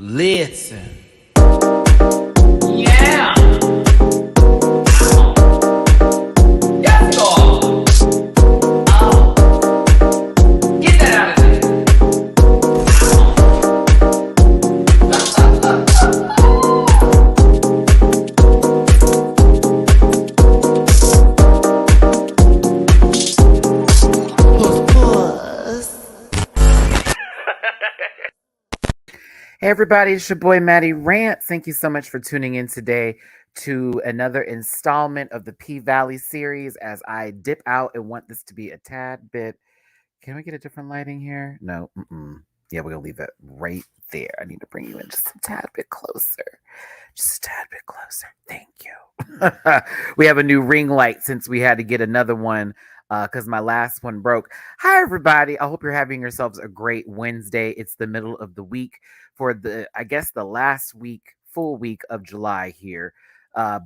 Listen. Yeah. Yes, God. Get that out of there. Hey everybody, it's your boy Matty Rants. Thank you so much for tuning in today to another installment of the Pvalley series as I dip out and want this to be a tad bit. Can we get a different lighting here? No. Yeah, we're going to leave it right there. I need to bring you in just a tad bit closer. Just a tad bit closer. Thank you. We have a new ring light since we had to get another one because my last one broke. Hi, everybody. I hope you're having yourselves a great Wednesday. It's the middle of the week for the last full week of July here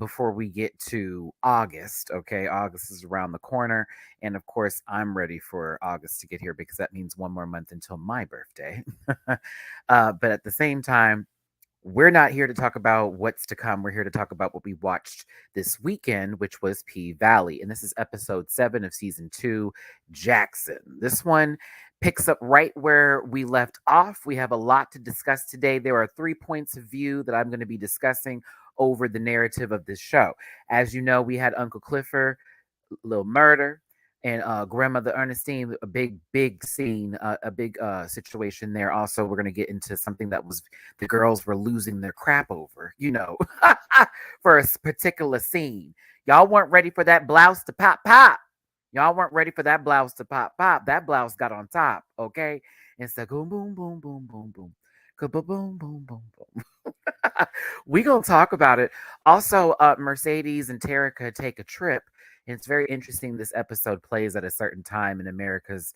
before we get to August. Okay, August is around the corner. And of course, I'm ready for August to get here because that means one more month until my birthday. But at the same time, we're not here to talk about what's to come. We're here to talk about what we watched this weekend, which was Pvalley. And this is episode 7 of season 2, Jackson. This one picks up right where we left off. We have a lot to discuss today. There are 3 points of view that I'm going to be discussing over the narrative of this show. As you know, we had Uncle Clifford, Little Murder, and Grandmother Ernestine, a big scene, a big situation there. Also, we're going to get into something that was the girls were losing their crap over, for a particular scene. Y'all weren't ready for that blouse to pop. Y'all weren't ready for that blouse to pop. That blouse got on top, okay? And it's like boom, boom, boom, boom, boom, boom. Boom, boom, boom, boom, boom. We gonna talk about it. Also, Mercedes and Terica take a trip. And it's very interesting this episode plays at a certain time in America's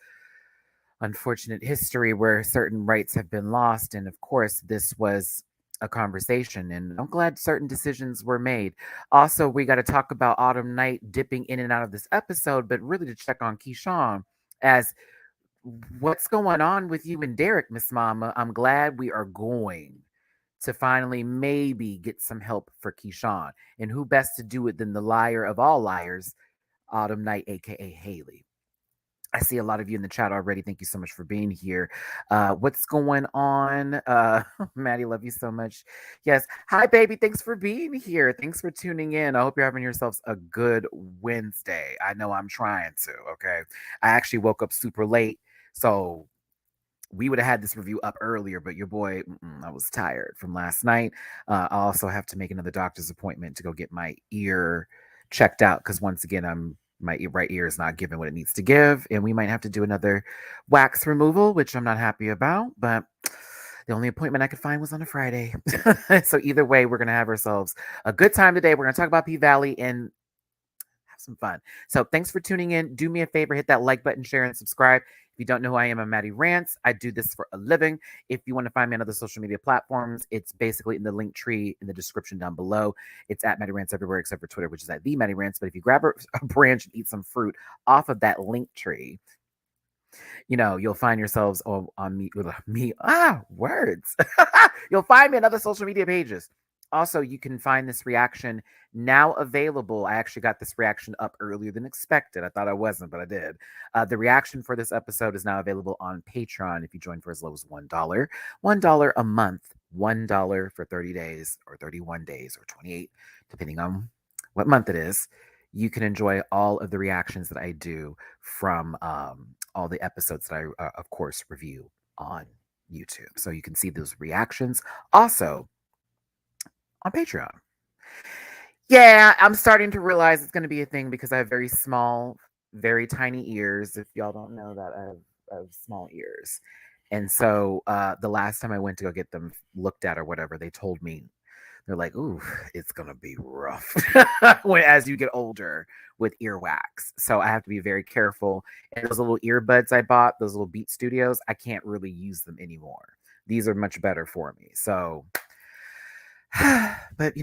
unfortunate history where certain rights have been lost. And of course, this was a conversation. And I'm glad certain decisions were made. Also, we got to talk about Autumn Night dipping in and out of this episode, but really to check on Keyshawn as what's going on with you and Derek, Miss Mama. I'm glad we are going to finally maybe get some help for Keyshawn. And who best to do it than the liar of all liars, Autumn Night, aka Haley. I see a lot of you in the chat already. Thank you so much for being here. What's going on? Maddie, love you so much. Yes. Hi, baby. Thanks for being here. Thanks for tuning in. I hope you're having yourselves a good Wednesday. I know I'm trying to, okay? I actually woke up super late, so we would have had this review up earlier, but your boy, I was tired from last night. I also have to make another doctor's appointment to go get my ear checked out because once again, my right ear is not giving what it needs to give, and we might have to do another wax removal, which I'm not happy about, but the only appointment I could find was on a Friday. So either way, we're going to have ourselves a good time today. We're going to talk about Pvalley and have some fun. So thanks for tuning in. Do me a favor, hit that like button, share, and subscribe. If you don't know who I am, I'm Matty Rants. I do this for a living. If you want to find me on other social media platforms, it's basically in the link tree in the description down below. It's at Matty Rants everywhere except for Twitter, which is at the Matty Rants. But if you grab a branch and eat some fruit off of that link tree, you'll find yourselves on me. Words. You'll find me on other social media pages. Also, you can find this reaction now available. I actually got this reaction up earlier than expected. I thought I wasn't, but I did. The reaction for this episode is now available on Patreon if you join for as low as $1. $1 a month, $1 for 30 days or 31 days or 28, depending on what month it is. You can enjoy all of the reactions that I do from all the episodes that I, of course, review on YouTube. So you can see those reactions. Also, on Patreon. Yeah, I'm starting to realize it's going to be a thing because I have very small, very tiny ears. If y'all don't know that, I have small ears. And so the last time I went to go get them looked at or whatever, they told me, they're like, ooh, it's going to be rough as you get older with earwax. So I have to be very careful. And those little earbuds I bought, those little Beat Studios, I can't really use them anymore. These are much better for me. So but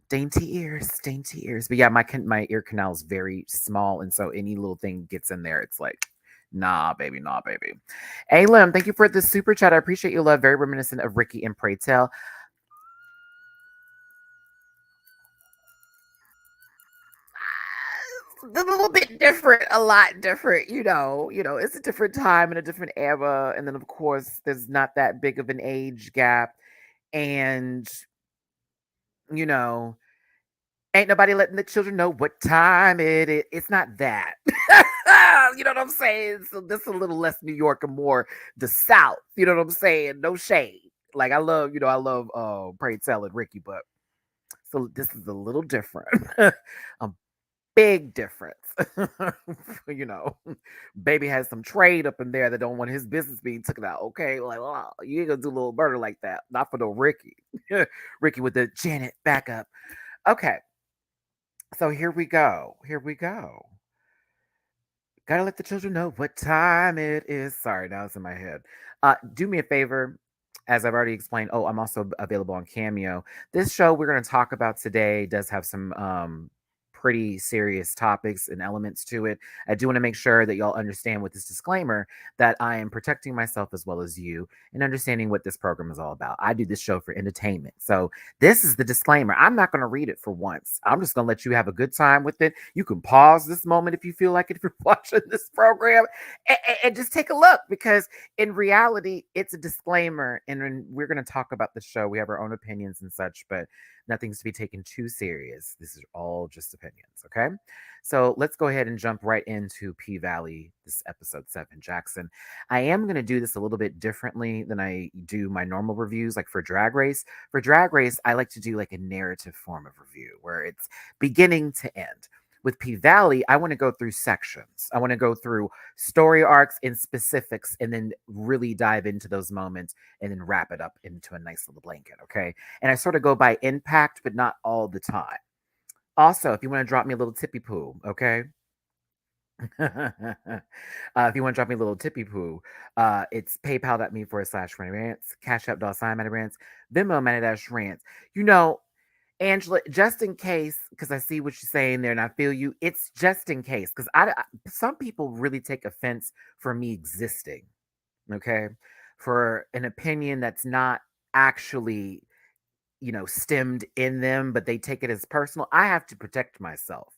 dainty ears. But yeah, my ear canal is very small, and so any little thing gets in there, it's like Nah, baby, nah, baby. Hey, Lim, thank you for the super chat. I appreciate your love. Very reminiscent of Ricky and Pray Tell. A little bit different, a lot different, it's a different time and a different era. And then, of course, there's not that big of an age gap. And, you know, ain't nobody letting the children know what time it is. It's not that. You know what I'm saying? So this is a little less New York and more the South. You know what I'm saying? No shade. Like I love Pray Tell and Ricky, but so this is a little different. A big difference. you know, baby has some trade up in there that don't want his business being taken out. Okay, like, oh, you ain't gonna do a little murder like that. Not for no Ricky. Ricky with the Janet backup. Okay, so here we go. Here we go. Gotta let the children know what time it is. Sorry, now it's in my head. Do me a favor, as I've already explained. Oh, I'm also available on Cameo. This show we're going to talk about today does have some pretty serious topics and elements to it. I do want to make sure that y'all understand with this disclaimer that I am protecting myself as well as you and understanding what this program is all about. I do this show for entertainment. So this is the disclaimer. I'm not going to read it for once. I'm just going to let you have a good time with it. You can pause this moment if you feel like it, if you're watching this program, and just take a look, because in reality, it's a disclaimer. And when we're going to talk about the show, we have our own opinions and such, but nothing's to be taken too serious. This is all just opinions, okay? So let's go ahead and jump right into Pvalley, this episode 7, Jackson. I am going to do this a little bit differently than I do my normal reviews, like for Drag Race. For Drag Race, I like to do like a narrative form of review where it's beginning to end. With Pvalley, I want to go through sections. I want to go through story arcs and specifics and then really dive into those moments and then wrap it up into a nice little blanket, okay? And I sort of go by impact, but not all the time. Also, if you want to drop me a little tippy poo, okay? If you want to drop me a little tippy poo, it's paypal.me/MattyRants, Cash App $MattyRants, Venmo MattyRants. You know, Angela, just in case, because I see what you're saying there and I feel you, it's just in case, because some people really take offense for me existing, okay? For an opinion that's not actually, stemmed in them, but they take it as personal. I have to protect myself.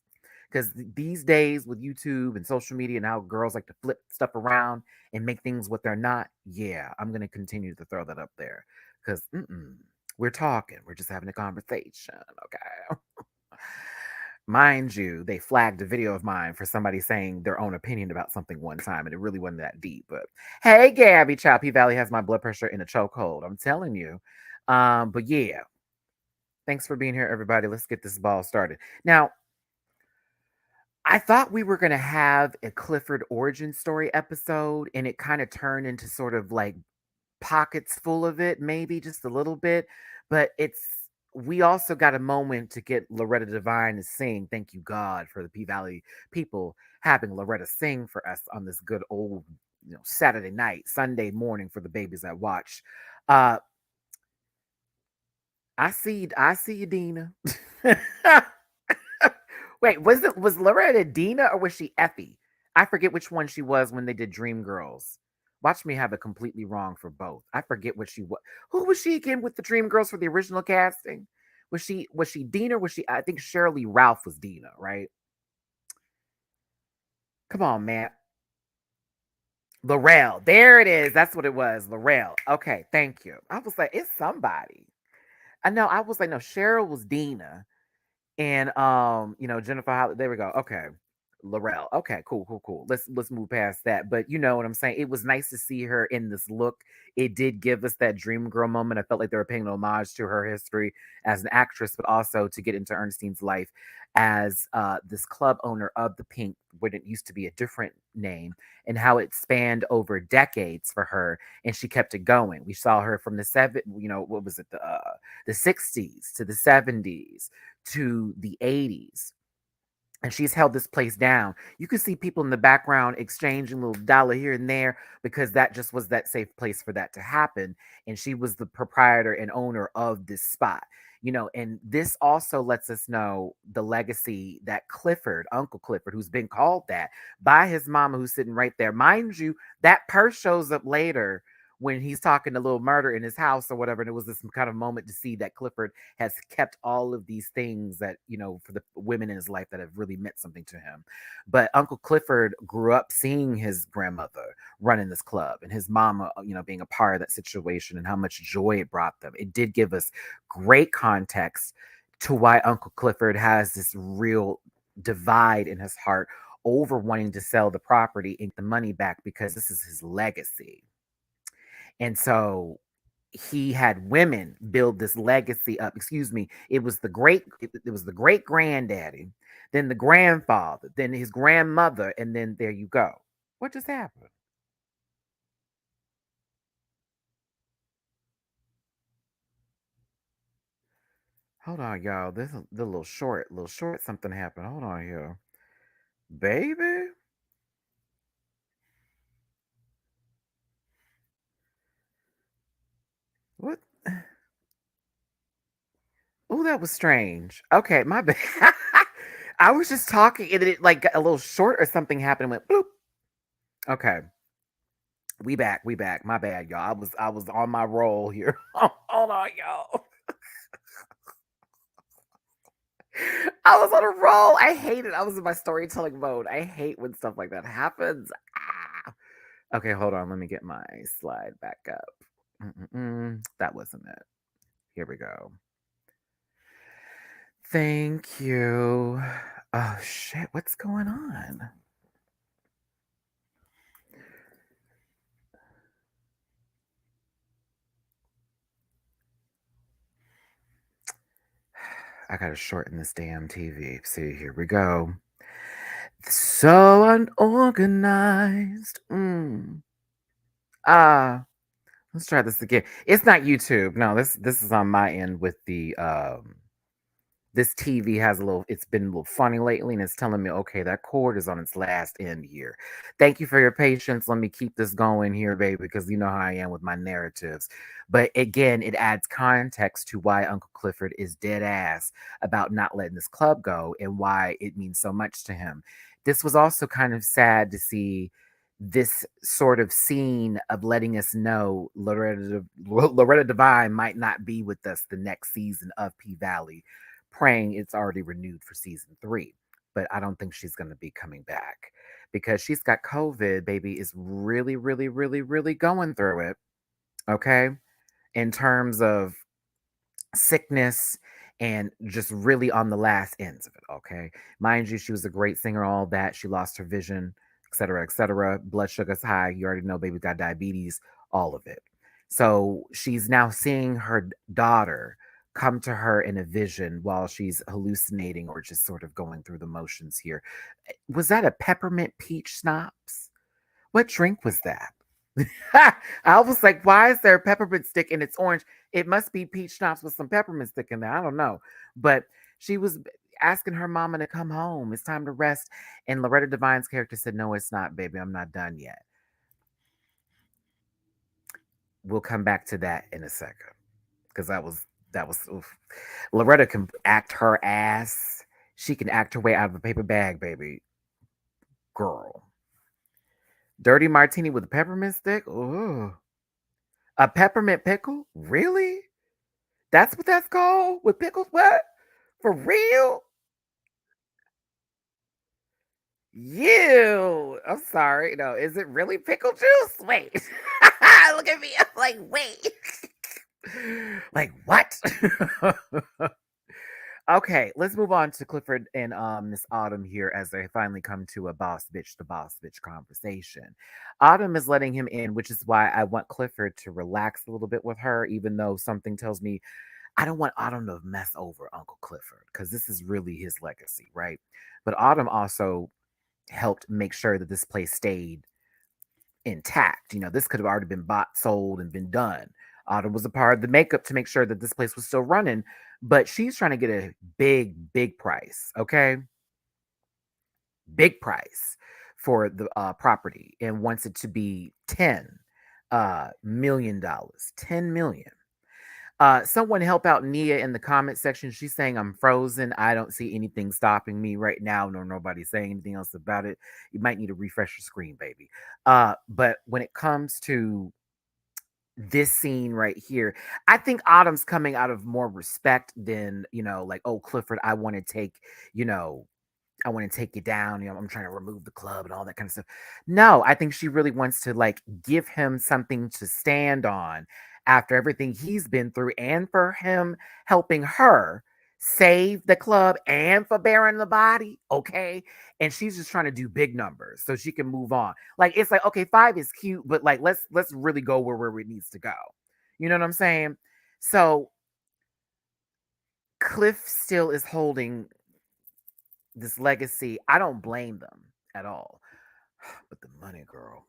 Because these days with YouTube and social media and how girls like to flip stuff around and make things what they're not, yeah, I'm going to continue to throw that up there. Because we're talking, we're just having a conversation, okay? Mind you, they flagged a video of mine for somebody saying their own opinion about something one time, and it really wasn't that deep. But hey, Gabby, Choppy Valley has my blood pressure in a chokehold. I'm telling you. But yeah, thanks for being here, everybody. Let's get this ball started. Now, I thought we were going to have a Clifford origin story episode, and it kind of turned into sort of like pockets full of it, maybe just a little bit. But we also got a moment to get Loretta Devine to sing. Thank you, God, for the P Valley people having Loretta sing for us on this good old, Saturday night, Sunday morning for the babies that watch. I see you, Dina. Wait, was Loretta Dina or was she Effie? I forget which one she was when they did Dream Girls. Watch me have it completely wrong for both. I forget what she was. Who was she again with the Dream Girls for the original casting? Was she Dina? Was she? I think Shirley Ralph was Dina, right? Come on, man. Laurel. There it is. That's what it was. Laurel. Okay, thank you. I was like, it's somebody. I know. I was like, no, Cheryl was Dina. And Jennifer Holly, there we go. Okay. Laurel. Okay, cool, cool, cool. Let's move past that. But you know what I'm saying? It was nice to see her in this look. It did give us that dream girl moment. I felt like they were paying an homage to her history as an actress, but also to get into Ernestine's life as this club owner of the Pink, when it used to be a different name, and how it spanned over decades for her, and she kept it going. We saw her from what was it, the 60s to the 70s to the 80s, and she's held this place down. You can see people in the background exchanging a little dollar here and there because that just was that safe place for that to happen. And she was the proprietor and owner of this spot. And this also lets us know the legacy that Clifford, Uncle Clifford, who's been called that by his mama, who's sitting right there. Mind you, that purse shows up later when he's talking to Little Murder in his house or whatever. And it was this kind of moment to see that Clifford has kept all of these things that, for the women in his life that have really meant something to him. But Uncle Clifford grew up seeing his grandmother running this club and his mama, being a part of that situation and how much joy it brought them. It did give us great context to why Uncle Clifford has this real divide in his heart over wanting to sell the property and the money back because this is his legacy. And so he had women build this legacy up. Excuse me. It was the great granddaddy, then the grandfather, then his grandmother, and then there you go. What just happened? Hold on, y'all. This is the little short something happened. Hold on here. Baby. What? Oh, that was strange. Okay, my bad. I was just talking and it like got a little short or something happened and went bloop. Okay. We back. My bad, y'all. I was on my roll here. Hold on, y'all. I was on a roll. I hate it. I was in my storytelling mode. I hate when stuff like that happens. Ah. Okay, hold on. Let me get my slide back up. That wasn't it. Here we go. Thank you. Oh shit, what's going on? I gotta shorten this damn TV. See, here we go. So unorganized. Ah, let's try this again. It's not YouTube. No, this is on my end with the this TV has it's been a little funny lately and it's telling me, okay, that cord is on its last end here. Thank you for your patience. Let me keep this going here, baby, because you know how I am with my narratives. But again, it adds context to why Uncle Clifford is dead ass about not letting this club go and why it means so much to him. This was also kind of sad to see this sort of scene of letting us know Loretta Devine might not be with us the next season of Pvalley, praying it's already renewed for season 3. But I don't think she's going to be coming back because she's got COVID. Baby is really, really, really, really going through it. Okay. In terms of sickness and just really on the last ends of it. Okay. Mind you, she was a great singer, all that. She lost her vision, et cetera, et cetera. Blood sugar's high. You already know, baby got diabetes, all of it. So she's now seeing her daughter come to her in a vision while she's hallucinating or just sort of going through the motions here. Was that a peppermint peach schnapps? What drink was that? I was like, why is there a peppermint stick and it's orange? It must be peach schnapps with some peppermint stick in there. I don't know. But she was asking her mama to come home. It's time to rest. And Loretta Devine's character said, no, it's not, baby. I'm not done yet. We'll come back to that in a second. Because that was oof. Loretta can act her ass. She can act her way out of a paper bag, baby. Girl. Dirty martini with a peppermint stick? Ooh. A peppermint pickle? Really? That's what that's called? With pickles? What? For real? You. I'm sorry. No, is it really pickle juice? Wait. Look at me. I'm like, wait. Like, what? Okay, let's move on to Clifford and Miss Autumn here as they finally come to a boss bitch to boss bitch conversation. Autumn is letting him in, which is why I want Clifford to relax a little bit with her, even though something tells me I don't want Autumn to mess over Uncle Clifford because this is really his legacy, right? But Autumn also helped make sure that this place stayed intact. This could have already been bought, sold, and been done. Autumn was a part of the makeup to make sure that this place was still running, but she's trying to get a big, big price, okay? Big price for the property and wants it to be $10 million. 10 million. Someone help out Nia in the comment section. She's saying I'm frozen. I don't see anything stopping me right now, nor nobody saying anything else about it. You might need to refresh your screen, baby. But when it comes to this scene right here, I think Autumn's coming out of more respect than, like, oh, Clifford, you know, I want to take you down. I'm trying to remove the club and all that kind of stuff. No, I think she really wants to like give him something to stand on after everything he's been through and for him helping her save the club and for bearing the body. Okay. And she's just trying to do big numbers so she can move on. Like it's like, okay, 5 is cute, but like let's really go where it needs to go. You know what I'm saying? So Cliff still is holding this legacy. I don't blame them at all. But the money, girl.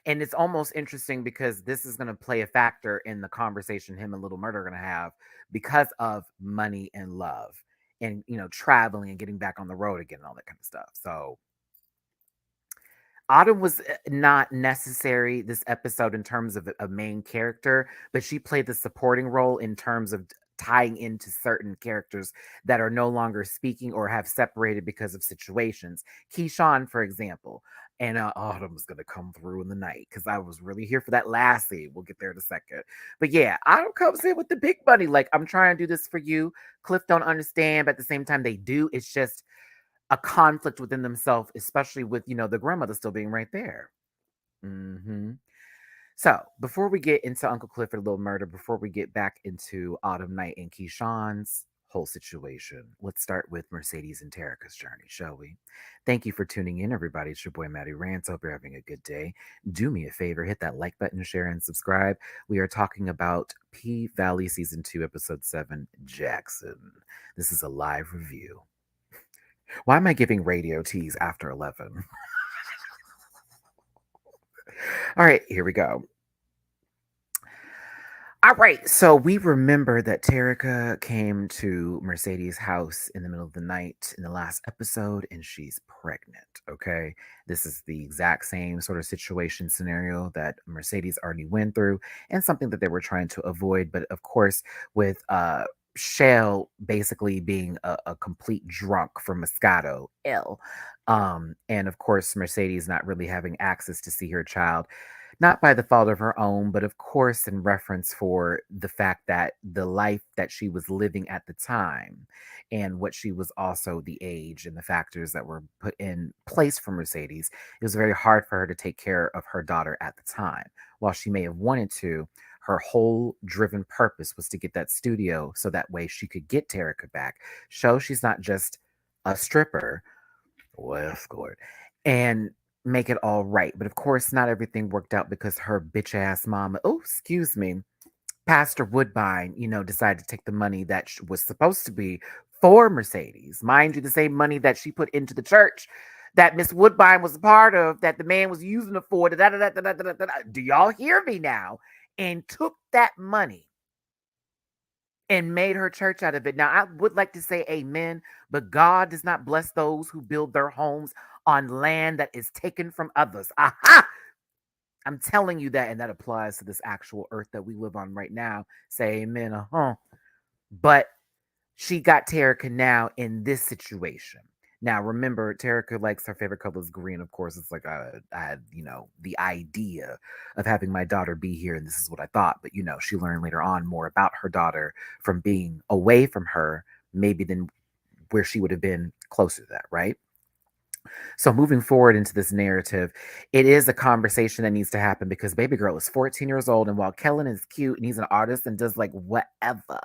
And it's almost interesting because this is going to play a factor in the conversation him and Little Murder are going to have because of money and love and, traveling and getting back on the road again and all that kind of stuff. So Autumn was not necessary this episode in terms of a main character, but she played the supporting role in terms of tying into certain characters that are no longer speaking or have separated because of situations. Keyshawn, for example, and Autumn's gonna come through in the night because I was really here for that last scene. We'll get there in a second, but yeah, Autumn comes in with the big money. Like I'm trying to do this for you. Cliff don't understand, but at the same time they do. It's just a conflict within themselves, especially with, the grandmother still being right there. hmm So before we get into Uncle Clifford Little Murder, before we get back into Autumn Night and Keyshawn's whole situation, let's start with Mercedes and Terica's journey, shall we? Thank you for tuning in, everybody. It's your boy Matty Rants. Hope you're having a good day. Do me a favor, hit that like button, share, and subscribe. We are talking about Pvalley Season 2, Episode 7, Jackson. This is a live review. Why am I giving radio teas after 11? All right, here we go. All right, so we remember that Terica came to Mercedes' house in the middle of the night in the last episode, and she's pregnant, okay? This is the exact same sort of situation scenario that Mercedes already went through and something that they were trying to avoid. But of course, with Shell basically being a complete drunk from Moscato, ill. And of course, Mercedes not really having access to see her child, not by the fault of her own, but of course, in reference for the fact that the life that she was living at the time and what she was also the age and the factors that were put in place for Mercedes, it was very hard for her to take care of her daughter at the time. While she may have wanted to, her whole driven purpose was to get that studio so that way she could get Terica back, show she's not just a stripper or escort, and make it all right. But of course, not everything worked out because her bitch ass mama, oh, excuse me, Pastor Woodbine, decided to take the money that was supposed to be for Mercedes. Mind you, the same money that she put into the church that Miss Woodbine was a part of, that the man was using it for. Do y'all hear me now? And took that money and made her church out of it. Now, I would like to say amen, but God does not bless those who build their homes on land that is taken from others. Aha! I'm telling you that, and that applies to this actual earth that we live on right now. Say amen, But she got Terica now in this situation. Now, remember, Terica likes her favorite color is green. Of course, it's like I had, the idea of having my daughter be here, and this is what I thought. But she learned later on more about her daughter from being away from her, maybe than where she would have been closer to that, right? So moving forward into this narrative, it is a conversation that needs to happen because baby girl is 14 years old, and while Kellen is cute and he's an artist and does like whatever,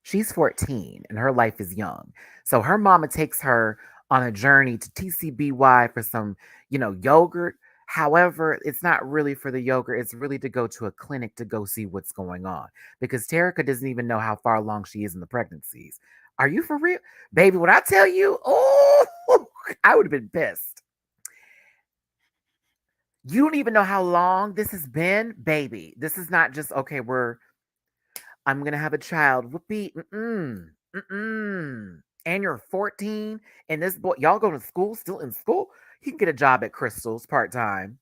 she's 14 and her life is young. So her mama takes her on a journey to TCBY for some, yogurt. However, it's not really for the yogurt. It's really to go to a clinic to go see what's going on because Terica doesn't even know how far along she is in the pregnancies. Are you for real? Baby, when I tell you, oh, I would have been pissed. You don't even know how long this has been, baby. This is not just, okay, I'm gonna have a child. Whoopee. And you're 14, and this boy, y'all go to school, still in school. He can get a job at Crystal's part time.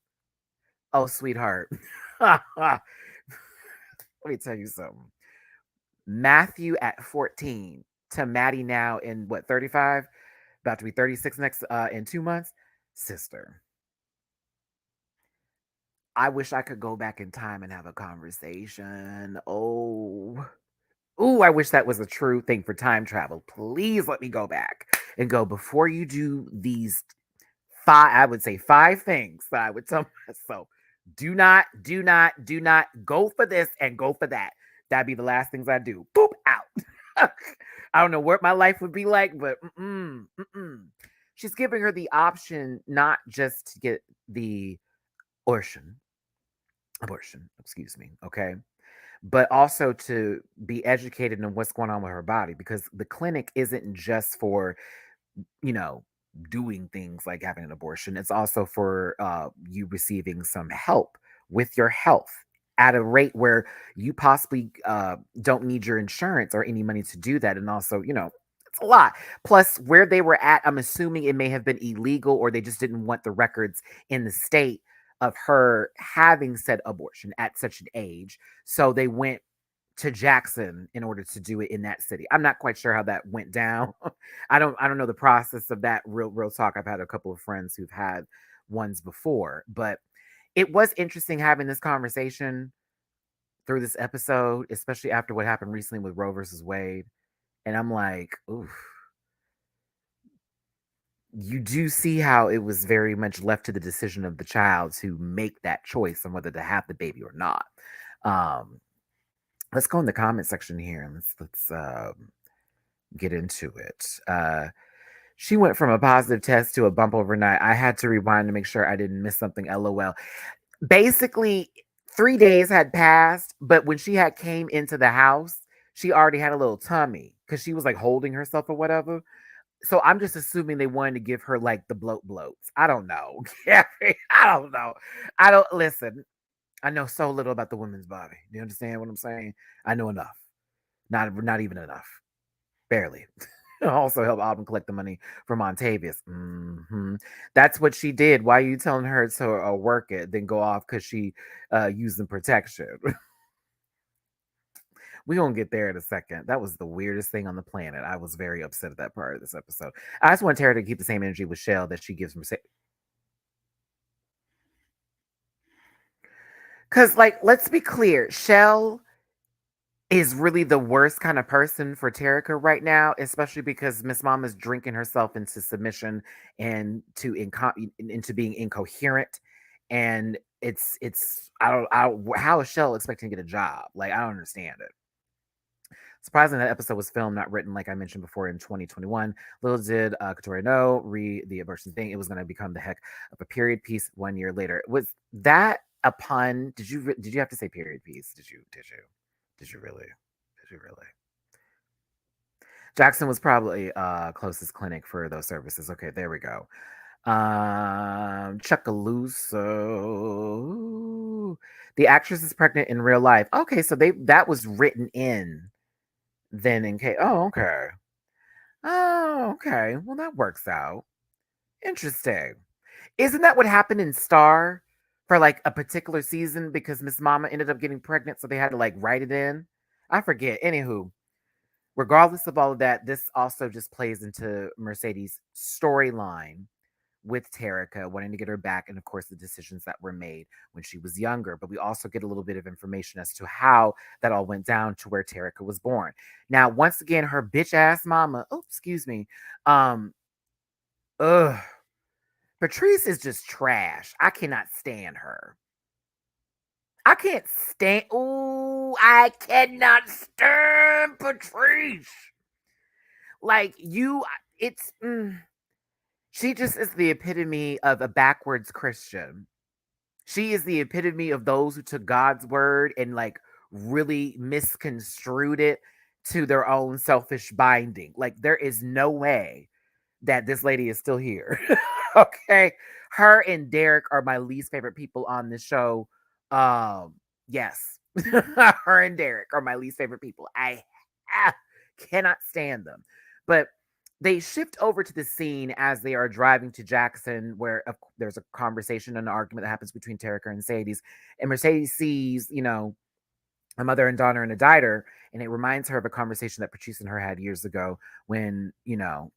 Oh, sweetheart. Let me tell you something. Matthew at 14 to Maddie now in what, 35? About to be 36 next in 2 months. Sister, I wish I could go back in time and have a conversation. Oh. Ooh, I wish that was a true thing for time travel. Please let me go back and go before you do these five, I would say five things that I would tell myself. Do not go for this and go for that. That'd be the last things I do. Boop out. I don't know what my life would be like, but she's giving her the option not just to get the abortion, excuse me, okay, but also to be educated in what's going on with her body because the clinic isn't just for, you know, doing things like having an abortion. It's also for you receiving some help with your health at a rate where you possibly don't need your insurance or any money to do that. And also, you know, it's a lot. Plus, where they were at, I'm assuming it may have been illegal or they just didn't want the records in the state of her having said abortion at such an age. So they went to Jackson in order to do it in that city. I'm not quite sure how that went down. I don't know the process of that real talk. I've had a couple of friends who've had ones before, but it was interesting having this conversation through this episode, especially after what happened recently with Roe versus Wade. And I'm like, oof. You do see how it was very much left to the decision of the child to make that choice on whether to have the baby or not. Um, let's go in the comment section here and let's get into it. She went from a positive test to a bump overnight. I had to rewind to make sure I didn't miss something. LOL. Basically, 3 days had passed, but when she had came into the house, she already had a little tummy because she was like holding herself or whatever. So I'm just assuming they wanted to give her like the bloats. I don't know. I don't know. I don't listen. I know so little about the women's body. Do you understand what I'm saying? I know enough. Not even enough. Barely. Also help Auburn collect the money for Montavious. That's what she did. Why are you telling her to work it, then go off because she using protection? We're going to get there in a second. That was the weirdest thing on the planet. I was very upset at that part of this episode. I just want Tara to keep the same energy with Shell that she gives Mercedes. Because, like, let's be clear. Shell is really the worst kind of person for Terica right now, especially because Miss Mama's drinking herself into submission and into being incoherent. And it's how is Shell expecting to get a job? Like, I don't understand it. Surprisingly, that episode was filmed, not written, like I mentioned before, in 2021. Little did Katori know, the abortion thing, it was going to become the heck of a period piece 1 year later. Was that a pun? Did you have to say period piece? Did you really? Did you really? Jackson was probably closest clinic for those services. Okay, there we go. Chuckaloosa. The actress is pregnant in real life. Okay, so that was written in then in case. Oh, okay. Oh, okay. Well, that works out. Interesting. Isn't that what happened in Star for like a particular season because Miss Mama ended up getting pregnant, so they had to like write it in? I forget. Anywho, regardless of all of that, this also just plays into Mercedes' storyline with Terica, wanting to get her back, and of course, the decisions that were made when she was younger. But we also get a little bit of information as to how that all went down to where Terica was born. Now, once again, her bitch ass mama, oh, excuse me, um, ugh, Patrice is just trash. I cannot stand her. I can't stand, ooh, I cannot stand Patrice. Like, it's, she just is the epitome of a backwards Christian. She is the epitome of those who took God's word and like really misconstrued it to their own selfish binding. Like there is no way that this lady is still here. Okay. Her and Derek are my least favorite people on the show. Yes. Her and Derek are my least favorite people. I cannot stand them. But they shift over to the scene as they are driving to Jackson, where there's a conversation and an argument that happens between Terica and Mercedes. And Mercedes sees, a mother and daughter in a diner, and it reminds her of a conversation that Patrice and her had years ago when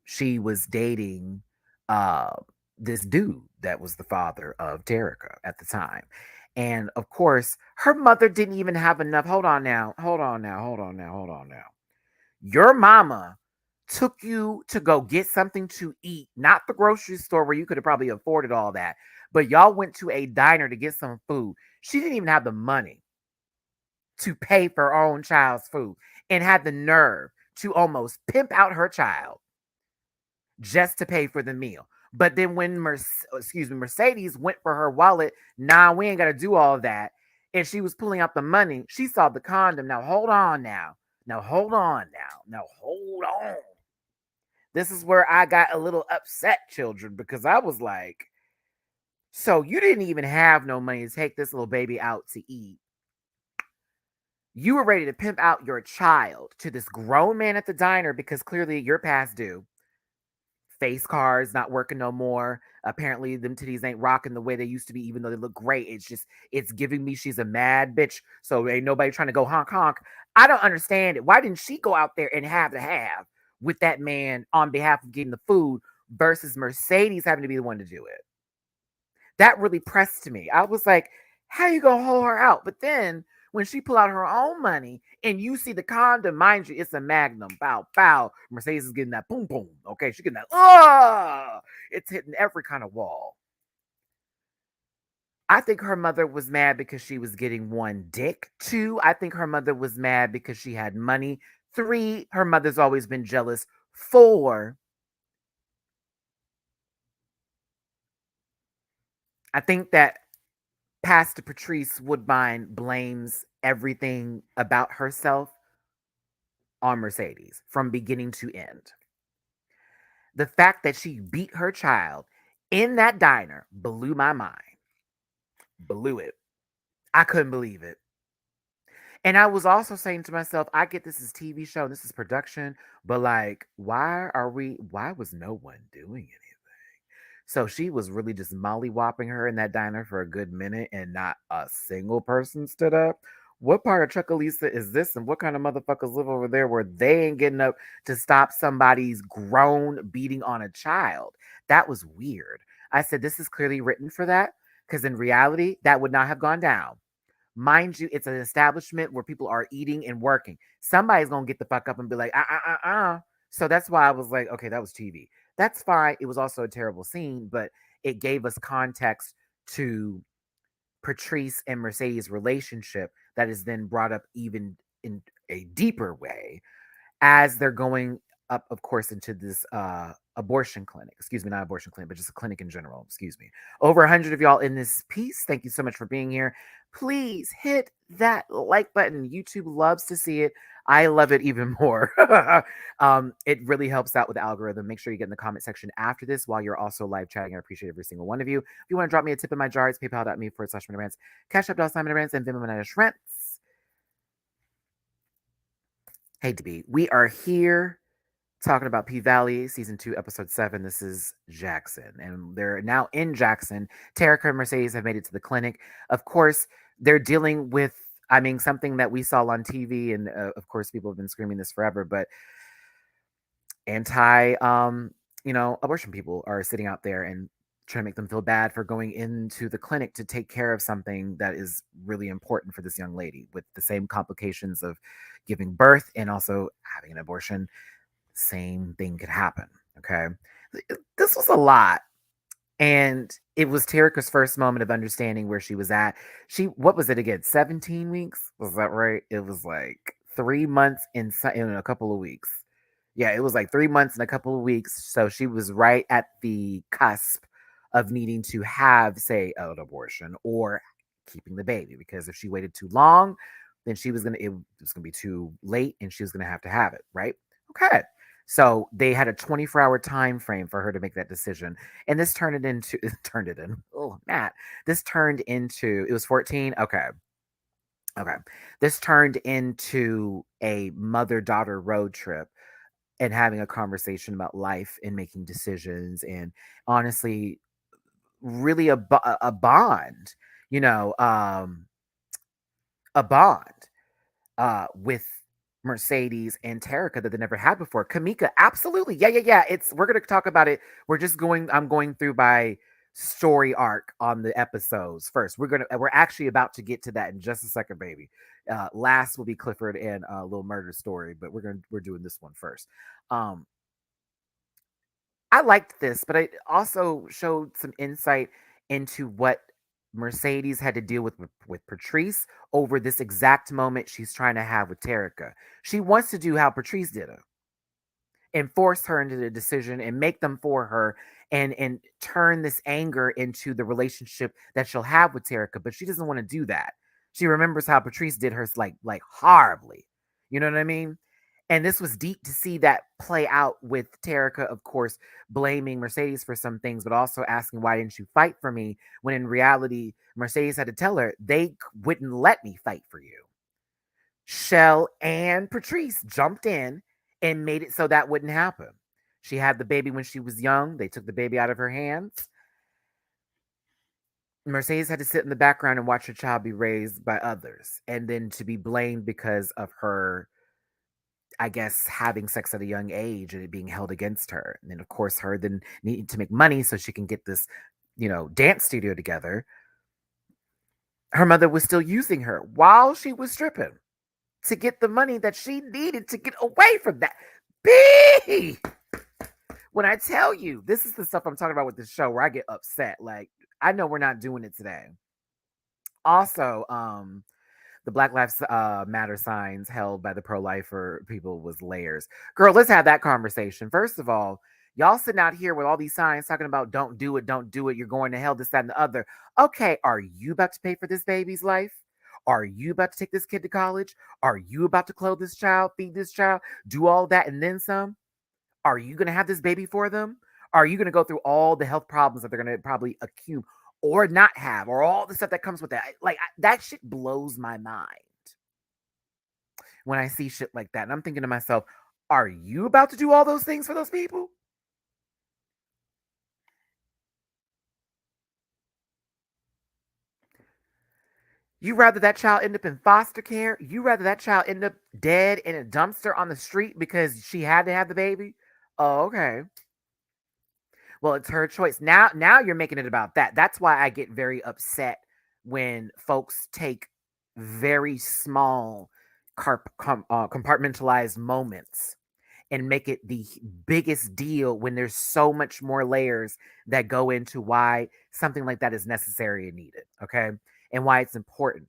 she was dating uh this dude that was the father of Terica at the time. And of course, her mother didn't even have enough. Hold on now. Hold on now. Hold on now. Hold on now. Your mama took you to go get something to eat, not the grocery store where you could have probably afforded all that, but y'all went to a diner to get some food. She didn't even have the money to pay for her own child's food and had the nerve to almost pimp out her child just to pay for the meal. But then when Mercedes went for her wallet, nah, we ain't got to do all that. And she was pulling out the money. She saw the condom. Now hold on now. Now hold on now. Now hold on. This is where I got a little upset, children, because I was like, so you didn't even have no money to take this little baby out to eat. You were ready to pimp out your child to this grown man at the diner because clearly you're past due. Face cards not working no more. Apparently, them titties ain't rocking the way they used to be, even though they look great. It's giving me she's a mad bitch. So ain't nobody trying to go honk honk. I don't understand it. Why didn't she go out there and have to have with that man on behalf of getting the food versus Mercedes having to be the one to do it? That really pressed to me. I was like, how you gonna hold her out? But then when she pull out her own money and you see the condom, mind you, it's a Magnum. Bow, bow. Mercedes is getting that boom, boom. Okay, she's getting that. It's hitting every kind of wall. I think her mother was mad because she was getting one, dick. Two, I think her mother was mad because she had money. Three, her mother's always been jealous. Four, I think that Pastor Patrice Woodbine blames everything about herself on Mercedes from beginning to end. The fact that she beat her child in that diner blew my mind. Blew it. I couldn't believe it. And I was also saying to myself, I get this is TV show, this is production, but like, why was no one doing anything? So she was really just mollywopping her in that diner for a good minute and not a single person stood up. What part of Chuckalisa is this? And what kind of motherfuckers live over there where they ain't getting up to stop somebody's grown beating on a child? That was weird. I said, this is clearly written for that because in reality, that would not have gone down. Mind you, it's an establishment where people are eating and working. Somebody's going to get the fuck up and be like, So that's why I was like, okay, that was TV. That's fine. It was also a terrible scene, but it gave us context to Patrice and Mercedes' relationship that is then brought up even in a deeper way as they're going up, of course, into this abortion clinic. Excuse me, not abortion clinic, but just a clinic in general. Excuse me. Over 100 of y'all in this piece. Thank you so much for being here. Please hit that like button. YouTube loves to see it. I love it even more. It really helps out with the algorithm. Make sure you get in the comment section after this while you're also live chatting. I appreciate every single one of you. If you want to drop me a tip in my jar, it's paypal.me/MattyRants, Cash App.SimonRants, and Venmo MattyRants. Hey, DB, we are here talking about Pvalley season 2, episode 7. This is Jackson, and they're now in Jackson. Terica and Mercedes have made it to the clinic. Of course, they're dealing with, I mean, something that we saw on TV, and of course, people have been screaming this forever, but anti, abortion people are sitting out there and trying to make them feel bad for going into the clinic to take care of something that is really important for this young lady with the same complications of giving birth and also having an abortion. Same thing could happen. Okay. This was a lot. And it was Terica's first moment of understanding where she was at. What was it again? 17 weeks? Was that right? It was like 3 months in a couple of weeks. Yeah, it was like 3 months and a couple of weeks. So she was right at the cusp of needing to have, say, an abortion or keeping the baby. Because if she waited too long, then it was gonna be too late and she was gonna have to have it, right? Okay. So they had a 24-hour time frame for her to make that decision. And this turned it into oh Matt. This turned into it was 14. Okay. Okay. This turned into a mother-daughter road trip and having a conversation about life and making decisions and honestly really a bond, you know, a bond. with Mercedes and Terica that they never had before. Kamika, absolutely. Yeah. We're gonna talk about it. I'm going through by story arc on the episodes first. We're actually about to get to that in just a second, baby. Last will be Clifford and Little Murder Story, but we're doing this one first. Um, I liked this, but it also showed some insight into what Mercedes had to deal with Patrice over this exact moment she's trying to have with Terica. She wants to do how Patrice did her and force her into the decision and make them for her and turn this anger into the relationship that she'll have with Terica, but she doesn't want to do that. She remembers how Patrice did hers like horribly. You know what I mean? And this was deep to see that play out with Terica, of course, blaming Mercedes for some things, but also asking, why didn't you fight for me? When in reality, Mercedes had to tell her they wouldn't let me fight for you. Shell and Patrice jumped in and made it so that wouldn't happen. She had the baby when she was young. They took the baby out of her hands. Mercedes had to sit in the background and watch her child be raised by others, and then to be blamed because of her, I guess, having sex at a young age and it being held against her. And then, of course, her then needing to make money so she can get this, dance studio together. Her mother was still using her while she was stripping to get the money that she needed to get away from that. B! When I tell you, this is the stuff I'm talking about with this show where I get upset. Like, I know we're not doing it today. Also, the Black Lives Matter signs held by the pro-lifer people was layers. Girl, let's have that conversation. First of all, y'all sitting out here with all these signs talking about don't do it, you're going to hell, this, that, and the other. Okay, are you about to pay for this baby's life? Are you about to take this kid to college? Are you about to clothe this child, feed this child, do all that and then some? Are you going to have this baby for them? Are you going to go through all the health problems that they're going to probably accumulate or not have, or all the stuff that comes with that? That shit blows my mind when I see shit like that. And I'm thinking to myself, are you about to do all those things for those people? You rather that child end up in foster care? You rather that child end up dead in a dumpster on the street because she had to have the baby? Oh, okay. Well, it's her choice. Now you're making it about that. That's why I get very upset when folks take very small compartmentalized moments and make it the biggest deal when there's so much more layers that go into why something like that is necessary and needed, okay? And why it's important,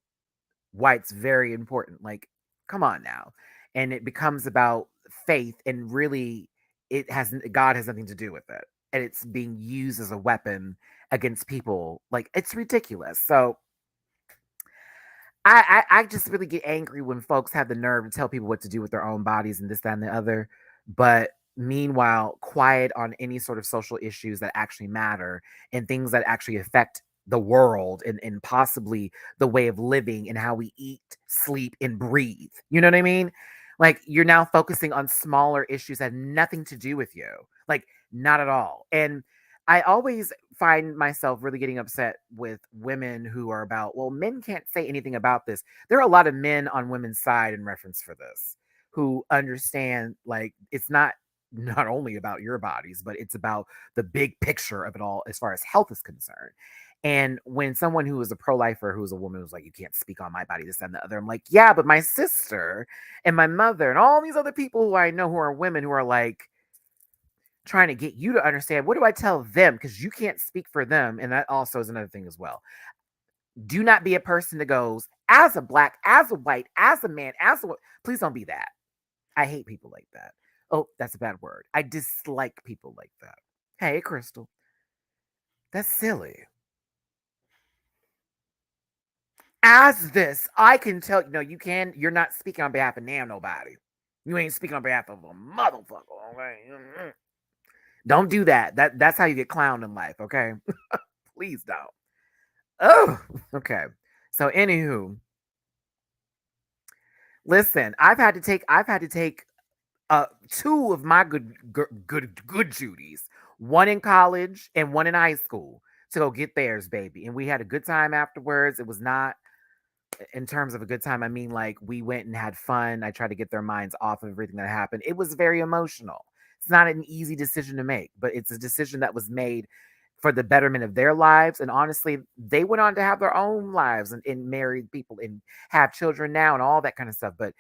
why it's very important. Like, come on now. And it becomes about faith, and really God has nothing to do with it. And it's being used as a weapon against people. Like, it's ridiculous. So I just really get angry when folks have the nerve to tell people what to do with their own bodies and this, that, and the other. But meanwhile, quiet on any sort of social issues that actually matter and things that actually affect the world and possibly the way of living and how we eat, sleep, and breathe. You know what I mean? Like, you're now focusing on smaller issues that have nothing to do with you. Like, not at all. And I always find myself really getting upset with women who are about, well, men can't say anything about this. There are a lot of men on women's side in reference for this who understand, like, it's not only about your bodies, but it's about the big picture of it all as far as health is concerned. And when someone who is a pro-lifer, who's a woman who's like, you can't speak on my body, this, that, and the other, I'm like, yeah, but my sister and my mother and all these other people who I know who are women who are like, trying to get you to understand, what do I tell them? Because you can't speak for them. And that also is another thing as well. Do not be a person that goes, as a black, as a white, as a man, please don't be that. I hate people like that. Oh, that's a bad word. I dislike people like that. Hey, Crystal, that's silly. As this, I can tell you, no, you're not speaking on behalf of nobody. You ain't speaking on behalf of a motherfucker, okay? Don't do that. That's how you get clowned in life, okay? Please don't. Oh, okay. So, anywho, listen, I've had to take two of my good Judies, one in college and one in high school, to go get theirs, baby. And we had a good time afterwards. It was not in terms of a good time, I mean, like, we went and had fun. I tried to get their minds off of everything that happened. It was very emotional. It's not an easy decision to make, but it's a decision that was made for the betterment of their lives. And honestly, they went on to have their own lives and married people and have children now and all that kind of stuff. But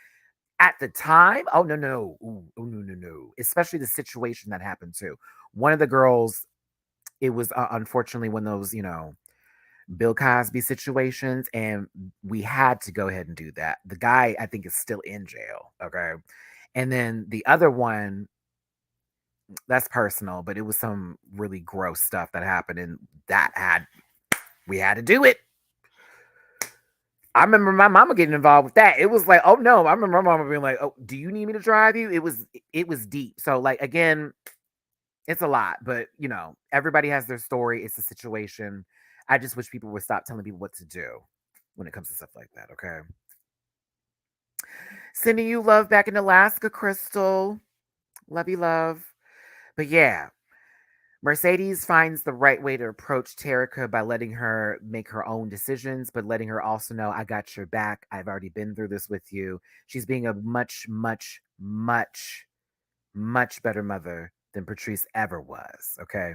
at the time, oh no, no, ooh, oh no, no, no. Especially the situation that happened too. One of the girls, it was unfortunately one of those, Bill Cosby situations, and we had to go ahead and do that. The guy, I think, is still in jail. Okay. And then the other one, that's personal, but it was some really gross stuff that happened, and we had to do it. I remember my mama getting involved with that. It was like, oh no, I remember my mama being like, oh, do you need me to drive you? It was deep. So like again, it's a lot, but everybody has their story. It's a situation. I just wish people would stop telling people what to do when it comes to stuff like that. Okay. Sending you love back in Alaska, Crystal. Love you, love. But yeah, Mercedes finds the right way to approach Terica by letting her make her own decisions, but letting her also know, I got your back. I've already been through this with you. She's being a much, much, much, much better mother than Patrice ever was. Okay.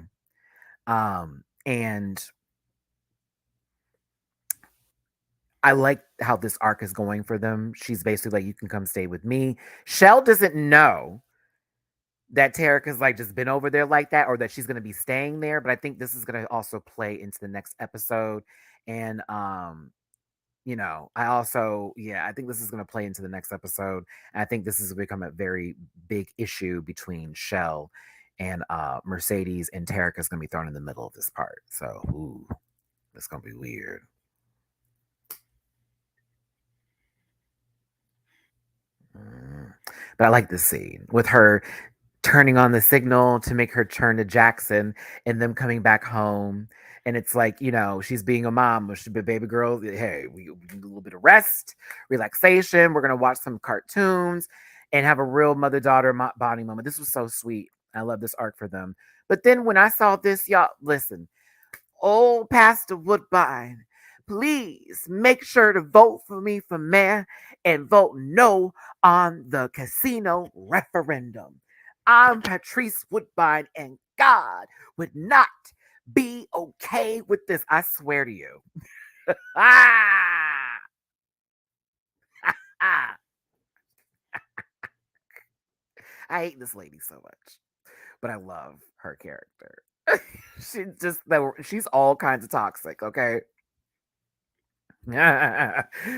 And I like how this arc is going for them. She's basically like, you can come stay with me. Shell doesn't know that Tarek has like just been over there like that, or that she's going to be staying there. But I think this is going to also play into the next episode. And, I think this is going to play into the next episode. And I think this is become a very big issue between Shell and Mercedes, and Tarek is going to be thrown in the middle of this part. So, ooh, it's going to be weird. But I like this scene with her turning on the signal to make her turn to Jackson and them coming back home. And it's like, she's being a mom, but she's a baby girl. Hey, we need a little bit of rest, relaxation. We're going to watch some cartoons and have a real mother daughter bonding moment. This was so sweet. I love this arc for them. But then when I saw this, y'all, listen, old Pastor Woodbine, please make sure to vote for me for mayor and vote no on the casino referendum. I'm Patrice Woodbine, and God would not be okay with this. I swear to you. ah! I hate this lady so much, but I love her character. She's all kinds of toxic, okay?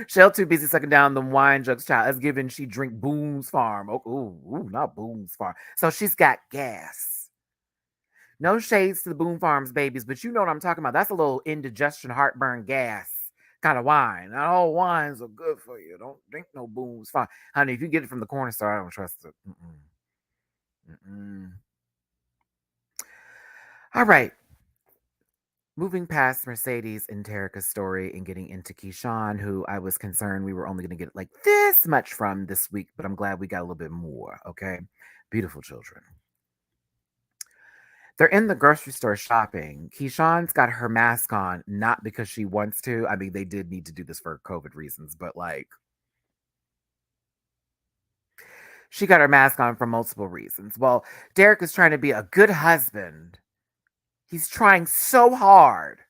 Shell too busy sucking down the wine jugs, child. As given she drink Boone's Farm. Oh, ooh, not Boone's Farm. So she's got gas. No shades to the Boone Farms babies, but you know what I'm talking about. That's a little indigestion, heartburn, gas kind of wine. Not all wines are good for you. Don't drink no Boone's Farm. Honey, if you get it from the corner store, I don't trust it. All right. Moving past Mercedes and Terica's story and getting into Keyshawn, who I was concerned we were only going to get like this much from this week, but I'm glad we got a little bit more. Okay. Beautiful children. They're in the grocery store shopping. Keyshawn's got her mask on, not because she wants to. I mean, they did need to do this for COVID reasons, but like, she got her mask on for multiple reasons. Well, Derek is trying to be a good husband. He's trying so hard.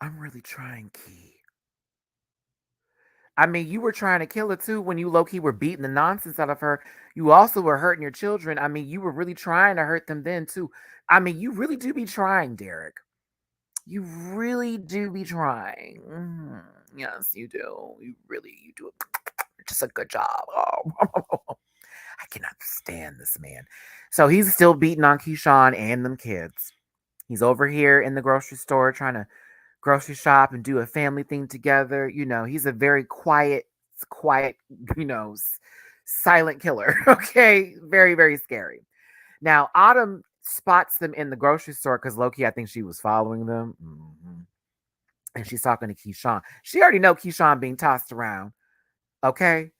I'm really trying, Key. I mean, you were trying to kill her too when you low-key were beating the nonsense out of her. You also were hurting your children. I mean, you were really trying to hurt them then too. I mean, you really do be trying, Derek. You really do be trying. Yes, you do. You do just a good job. Oh. I cannot stand this man. So he's still beating on Keyshawn and them kids. He's over here in the grocery store trying to grocery shop and do a family thing together. He's a very quiet, you know, silent killer. Okay. Very, very scary. Now, Autumn spots them in the grocery store because Loki, I think she was following them. And she's talking to Keyshawn. She already know Keyshawn being tossed around. Okay.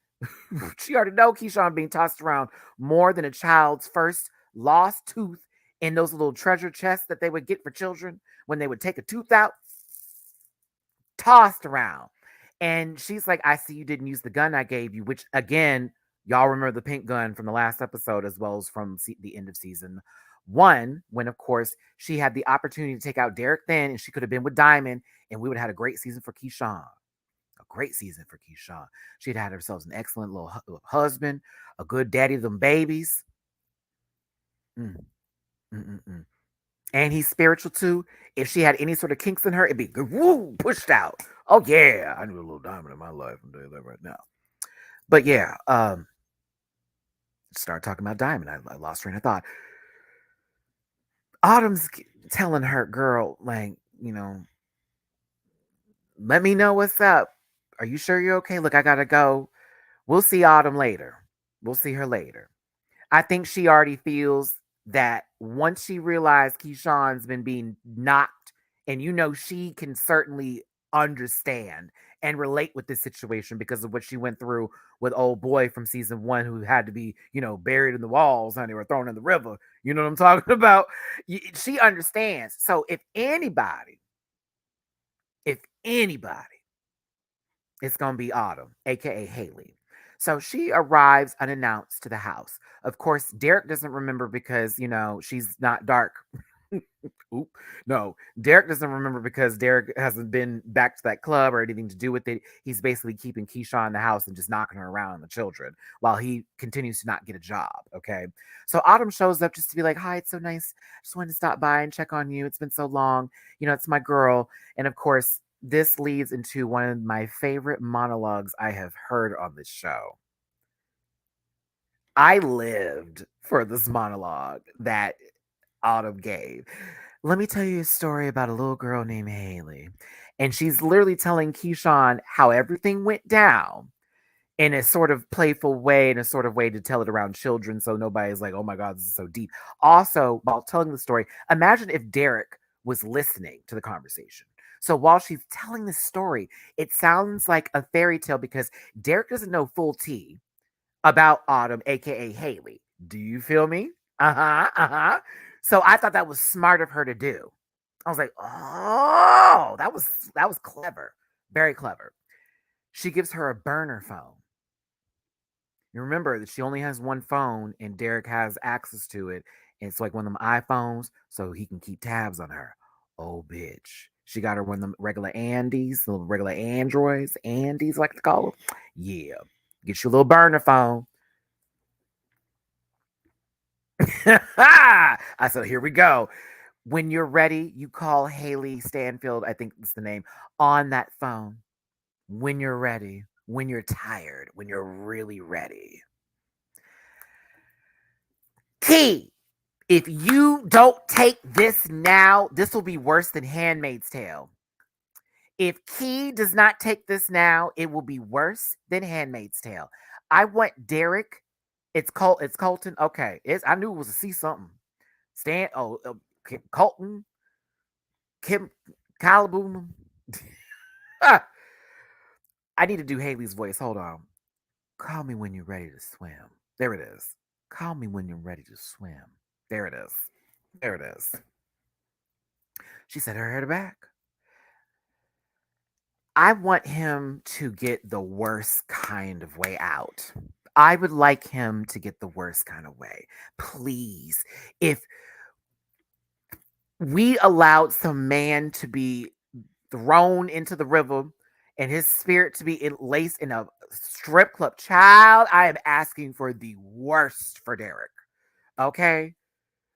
She already know Keyshawn being tossed around more than a child's first lost tooth in those little treasure chests that they would get for children when they would take a tooth out, tossed around. And she's like, I see you didn't use the gun I gave you, which again, y'all remember the pink gun from the last episode as well as from the end of season one, when of course she had the opportunity to take out Derek then, and she could have been with Diamond, and we would have had a great season for Keyshawn. A great season for Keyshawn. She'd had herself an excellent little husband, a good daddy to them babies. Mm, mm, mm, mm. And he's spiritual too. If she had any sort of kinks in her, it'd be good, woo, pushed out. Oh yeah, I need a little diamond in my life. I'm doing that right now. But yeah, start talking about diamond. I lost train of thought. Autumn's telling her girl, like, let me know what's up. Are you sure you're okay? Look, I gotta go. We'll see Autumn later. We'll see her later. I think she already feels that once she realized Keyshawn's been being knocked, and she can certainly understand and relate with this situation because of what she went through with old boy from season one who had to be, buried in the walls and they were thrown in the river. You know what I'm talking about? She understands. So if anybody, it's going to be Autumn, aka Haley. So she arrives unannounced to the house. Of course, Derek doesn't remember because, she's not dark. Oop. No, Derek doesn't remember because Derek hasn't been back to that club or anything to do with it. He's basically keeping Keyshawn in the house and just knocking her around on the children while he continues to not get a job. Okay. So Autumn shows up just to be like, hi, it's so nice. Just wanted to stop by and check on you. It's been so long. It's my girl. And of course, this leads into one of my favorite monologues I have heard on this show. I lived for this monologue that Autumn gave. Let me tell you a story about a little girl named Haley. And she's literally telling Keyshawn how everything went down in a sort of playful way, in a sort of way to tell it around children so nobody's like, oh my God, this is so deep. Also, while telling the story, imagine if Derek was listening to the conversation. So while she's telling the story, it sounds like a fairy tale because Derek doesn't know full tea about Autumn, aka Haley. Do you feel me? Uh-huh. So I thought that was smart of her to do. I was like, oh, that was clever. Very clever. She gives her a burner phone. You remember that she only has one phone and Derek has access to it. It's like one of them iPhones, so he can keep tabs on her. Oh, bitch. She got her one of them regular Andes, little regular Androids, Andes, like to call them. Yeah. Get your little burner phone. I said, here we go. When you're ready, you call Haley Stanfield, I think that's the name, on that phone. When you're ready, when you're tired, when you're really ready. Key, if you don't take this now, this will be worse than Handmaid's Tale. If Key does not take this now, it will be worse than Handmaid's Tale. I want Derek. It's Colton. Okay, I knew it was a C something. Colton, Kim, Caliboom. I need to do Haley's voice. Hold on. Call me when you're ready to swim. There it is. Call me when you're ready to swim. There it is. There it is. She said her head back. I want him to get the worst kind of way out. I would like him to get the worst kind of way. Please. If we allowed some man to be thrown into the river and his spirit to be laced in a strip club, child, I am asking for the worst for Derek. Okay?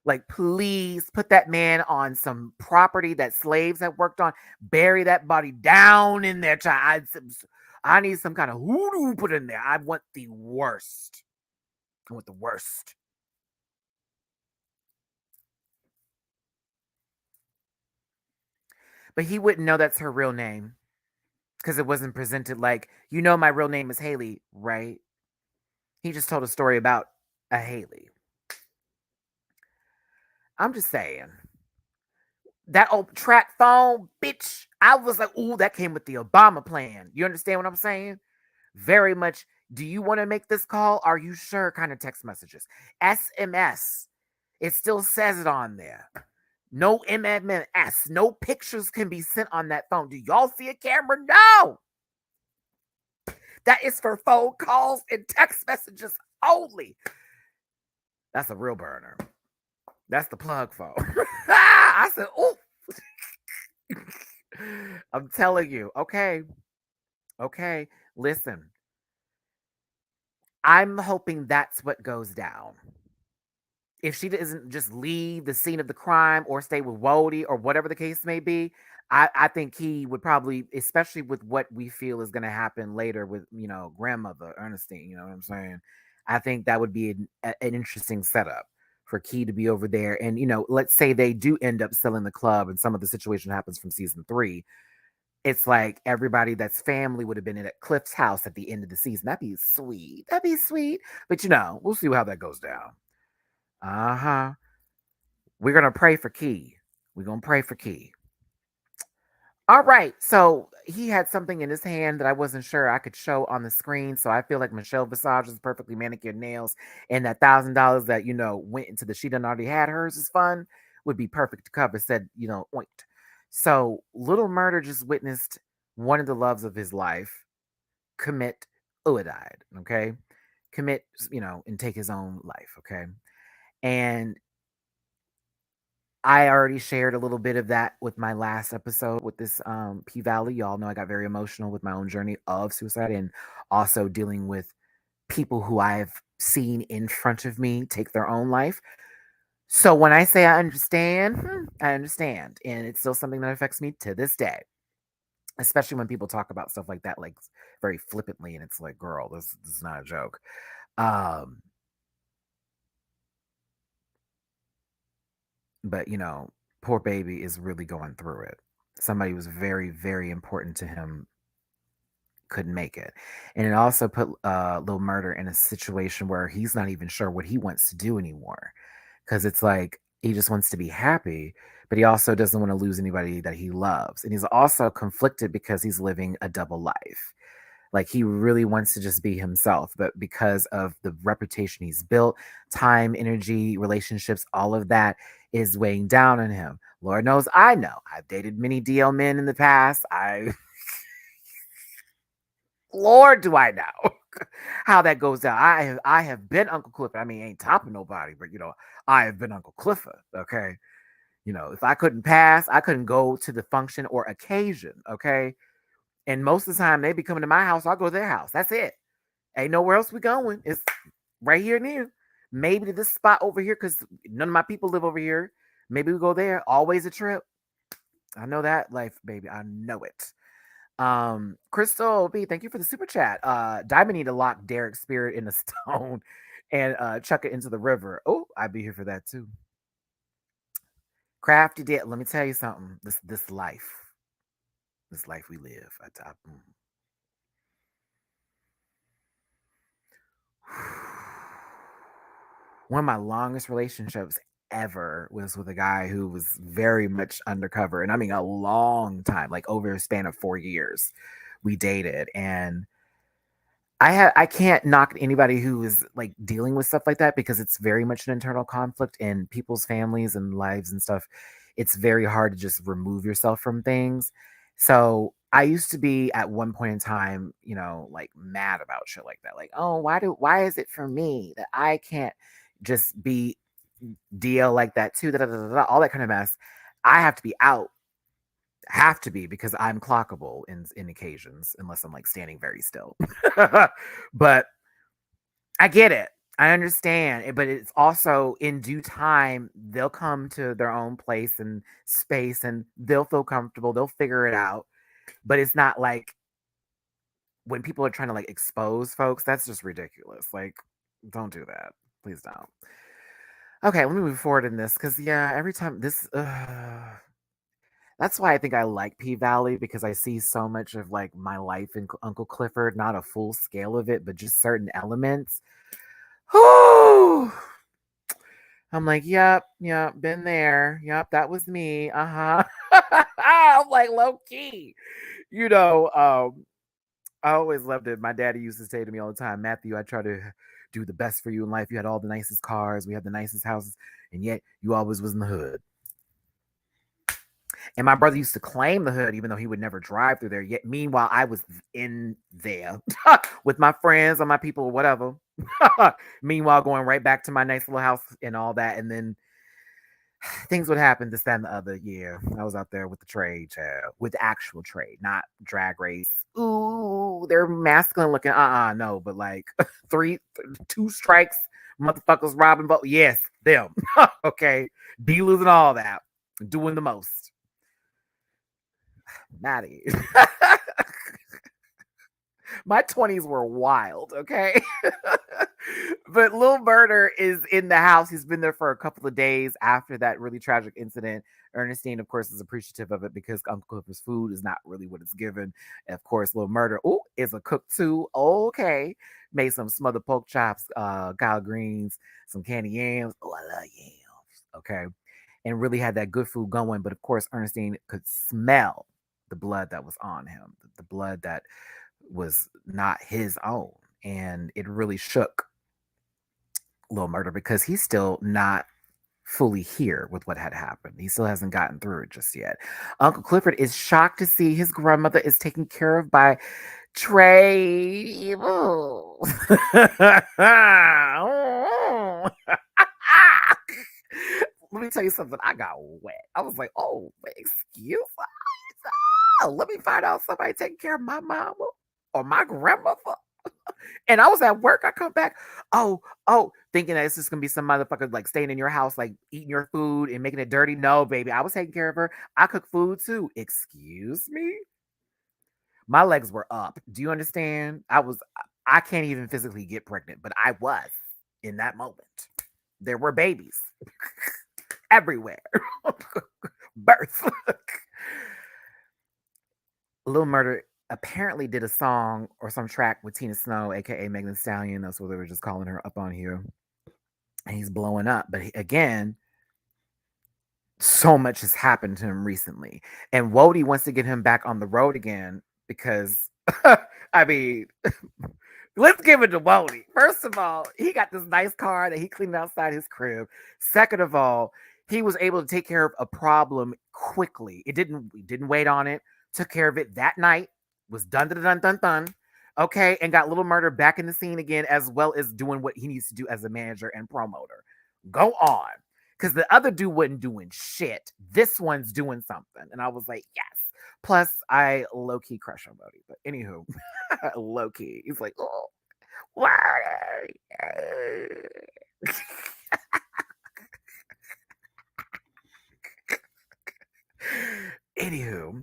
Like, please put that man on some property that slaves have worked on. Bury that body down in there, child. I need some kind of hoodoo put in there. I want the worst. I want the worst. But he wouldn't know that's her real name because it wasn't presented like, my real name is Haley, right? He just told a story about a Haley. I'm just saying. That old track phone, bitch. I was like, ooh, that came with the Obama plan. You understand what I'm saying? Very much. Do you want to make this call? Are you sure? Kind of text messages. SMS. It still says it on there. No MMS. No pictures can be sent on that phone. Do y'all see a camera? No. That is for phone calls and text messages only. That's a real burner. That's the plug phone. I said, oh. I'm telling you. Okay. Okay. Listen. I'm hoping that's what goes down. If she doesn't just leave the scene of the crime or stay with Wody or whatever the case may be, I think he would probably, especially with what we feel is going to happen later with, grandmother Ernestine, you know what I'm saying? I think that would be an interesting setup for Key to be over there. And, let's say they do end up selling the club and some of the situation happens from season 3. It's like everybody that's family would have been at Cliff's house at the end of the season. That'd be sweet. That'd be sweet. But, we'll see how that goes down. Uh-huh. We're going to pray for Key. We're going to pray for Key. All right. So he had something in his hand that I wasn't sure I could show on the screen. So I feel like Michelle Visage's perfectly manicured nails and that $1,000 that, went into the she done already had hers is fun would be perfect to cover said, oint. So Little Murder just witnessed one of the loves of his life commit suicide. Okay. Commit, and take his own life. Okay. And I already shared a little bit of that with my last episode with this Pvalley. Y'all know I got very emotional with my own journey of suicide and also dealing with people who I've seen in front of me take their own life. So when I say I understand, I understand. And it's still something that affects me to this day, especially when people talk about stuff like that, like very flippantly. And it's like, girl, this is not a joke. But, poor baby is really going through it. Somebody was very, very important to him couldn't make it. And it also put Lil Murder in a situation where he's not even sure what he wants to do anymore. Because it's like he just wants to be happy, but he also doesn't want to lose anybody that he loves. And he's also conflicted because he's living a double life. Like he really wants to just be himself, but because of the reputation he's built, time, energy, relationships, all of that is weighing down on him. Lord knows I know. I've dated many DL men in the past. Lord, do I know how that goes down. I have been Uncle Clifford. I mean, ain't topping nobody, but I have been Uncle Clifford. Okay. If I couldn't pass, I couldn't go to the function or occasion. Okay. And most of the time they be coming to my house, I'll go to their house. That's it. Ain't nowhere else we going. It's right here near. Maybe to this spot over here, because none of my people live over here. Maybe we go there. Always a trip. I know that life, baby. I know it. Crystal B, thank you for the super chat. Diamond need to lock Derek's spirit in a stone and chuck it into the river. Oh, I'd be here for that too. Crafty did. Let me tell you something. This life we live. One of my longest relationships ever was with a guy who was very much undercover, and I mean a long time, like over a span of 4 years. We dated, and I can't knock anybody who is like dealing with stuff like that because it's very much an internal conflict in people's families and lives and stuff. It's very hard to just remove yourself from things. So I used to be at one point in time, like mad about shit like that. Like, oh, why is it for me that I can't just be DL like that too? Da, da, da, da, da, all that kind of mess. I have to be out. Have to be because I'm clockable in occasions, unless I'm like standing very still. But I get it. I understand. But it's also in due time, they'll come to their own place and space and they'll feel comfortable. They'll figure it out. But it's not like when people are trying to like expose folks, that's just ridiculous. Like, don't do that. Please don't. Okay, let me move forward in this because, yeah, every time this. That's why I think I like Pvalley because I see so much of like my life in Uncle Clifford, not a full scale of it, but just certain elements. Whew. I'm like, yep, been there. Yep, that was me. Uh-huh. I'm like low key. You know, I always loved it. My daddy used to say to me all the time, Matthew, I try to do the best for you in life. You had all the nicest cars, we had the nicest houses, and yet you always was in the hood. And my brother used to claim the hood, even though he would never drive through there. Yet, meanwhile, I was in there with my friends or my people or whatever. Meanwhile, going right back to my nice little house and all that. And then things would happen this, that, and the other year. I was out there with the trade, child, with the actual trade, not drag race. Ooh, they're masculine looking. No, but like two strikes, motherfuckers robbing, but yes, them. Okay, dealers and all that, doing the most. Matty. My 20s were wild, okay? But Lil Murder is in the house. He's been there for a couple of days after that really tragic incident. Ernestine, of course, is appreciative of it because Uncle Clifford's food is not really what it's given. And of course, Lil Murder, is a cook too. Okay. Made some smothered pork chops, collard greens, some candy yams. Oh, I love yams. Okay. And really had that good food going. But of course, Ernestine could smell the blood that was on him, the blood that was not his own. And it really shook Lil Murder because he's still not fully here with what had happened. He still hasn't gotten through it just yet. Uncle Clifford is shocked to see his grandmother is taken care of by Trey. Let me tell you something. I got wet. I was like, oh, excuse me. Let me find out somebody taking care of my mama or my grandmother. And I was at work. I come back. Oh, thinking that it's just gonna be some motherfucker like staying in your house, like eating your food and making it dirty. No, baby. I was taking care of her. I cook food too. Excuse me? My legs were up. Do you understand? I can't even physically get pregnant, but I was in that moment. There were babies everywhere. Birth. Lil Murder apparently did a song or some track with Tina Snow, aka Megan Thee Stallion. That's what they were just calling her up on here. And he's blowing up. But again, so much has happened to him recently. And Wody wants to get him back on the road again because, I mean, let's give it to Wody. First of all, he got this nice car that he cleaned outside his crib. Second of all, he was able to take care of a problem quickly. We didn't wait on it. Took care of it that night. Was done. Okay, and got Lil Murder back in the scene again, as well as doing what he needs to do as a manager and promoter. Go on. Because the other dude wasn't doing shit. This one's doing something. And I was like, yes. Plus, I low-key crush on Bodie. But anywho, low-key. He's like, oh, why? Anywho.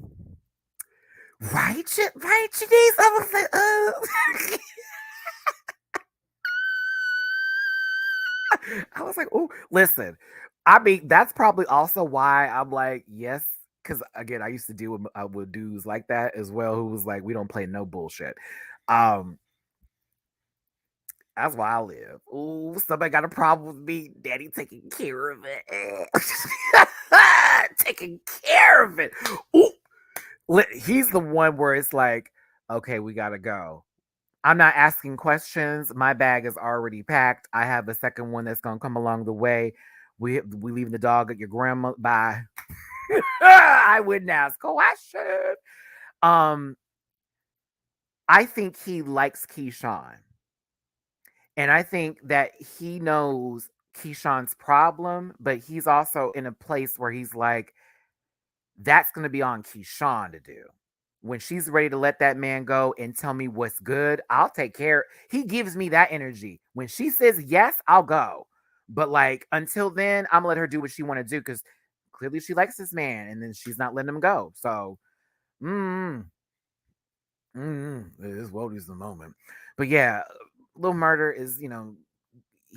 Right, Janice? I was like, I was like, oh, listen. I mean, that's probably also why I'm like, yes, because again, I used to deal with dudes like that as well, who was like, we don't play no bullshit. That's why I live. Ooh, somebody got a problem with me, daddy taking care of it. Taking care of it. Ooh. He's the one where it's like, okay, we gotta go. I'm not asking questions. My bag is already packed. I have a second one that's gonna come along the way. We leaving the dog at your grandma. Bye. I wouldn't ask questions. I think he likes Keyshawn. And I think that he knows Keyshawn's problem, but he's also in a place where he's like, that's going to be on Keyshawn to do. When she's ready to let that man go and tell me what's good, I'll take care. He gives me that energy. When she says yes, I'll go. But like until then, I'm gonna let her do what she want to do because clearly she likes this man, and then she's not letting him go. So, it is Wody's the moment. But yeah, Lil Murder is, he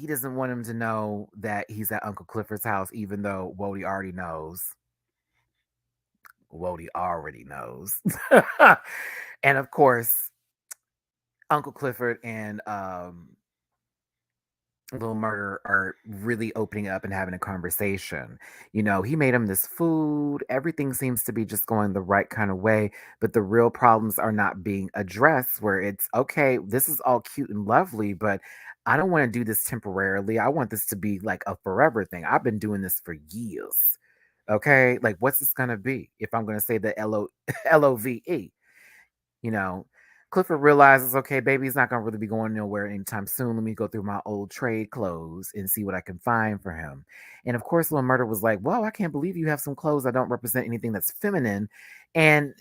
doesn't want him to know that he's at Uncle Clifford's house, even though Wody already knows. Wody already knows. And of course, Uncle Clifford and Lil Murder are really opening up and having a conversation. He made him this food. Everything seems to be just going the right kind of way, but the real problems are not being addressed where it's okay, this is all cute and lovely, but I don't want to do this temporarily. I want this to be like a forever thing. I've been doing this for years. Okay. Like, what's this going to be if I'm going to say the LOVE? You know, Clifford realizes, okay, baby's not going to really be going nowhere anytime soon. Let me go through my old trade clothes and see what I can find for him. And of course, Little Murder was like, well, I can't believe you have some clothes that don't represent anything that's feminine. And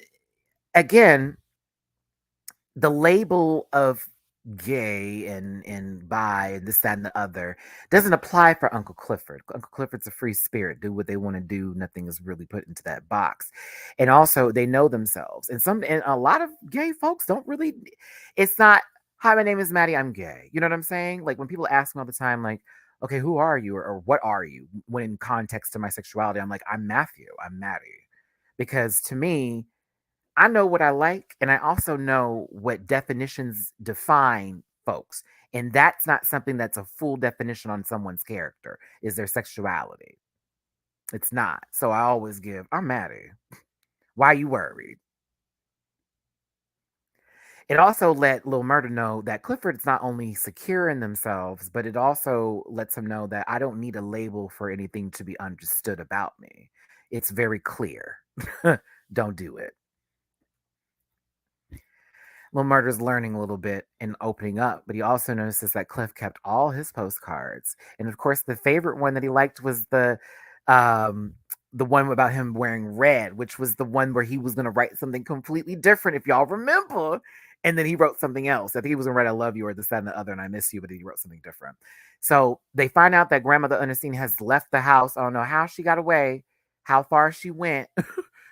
again, the label of gay and bi and this, that, and the other doesn't apply for Uncle Clifford. Uncle Clifford's a free spirit. Do what they want to do. Nothing is really put into that box. And also they know themselves. And a lot of gay folks don't really, it's not, hi, my name is Matty, I'm gay. You know what I'm saying? Like when people ask me all the time, like, okay, who are you? Or what are you? When in context to my sexuality, I'm like, I'm Matthew, I'm Matty. Because to me, I know what I like, and I also know what definitions define folks. And that's not something that's a full definition on someone's character, is their sexuality. It's not. So I always give, I'm Maddie. Why you worried? It also let Lil Murder know that Clifford's not only secure in themselves, but it also lets him know that I don't need a label for anything to be understood about me. It's very clear. Don't do it. Lil Murder's learning a little bit and opening up, but he also notices that Cliff kept all his postcards. And of course, the favorite one that he liked was um the one about him wearing red, which was the one where he was gonna write something completely different, if y'all remember. And then he wrote something else. I think he was gonna write I love you or this, that, and the other, and I miss you, but he wrote something different. So they find out that grandmother Ernestine has left the house. I don't know how she got away, how far she went,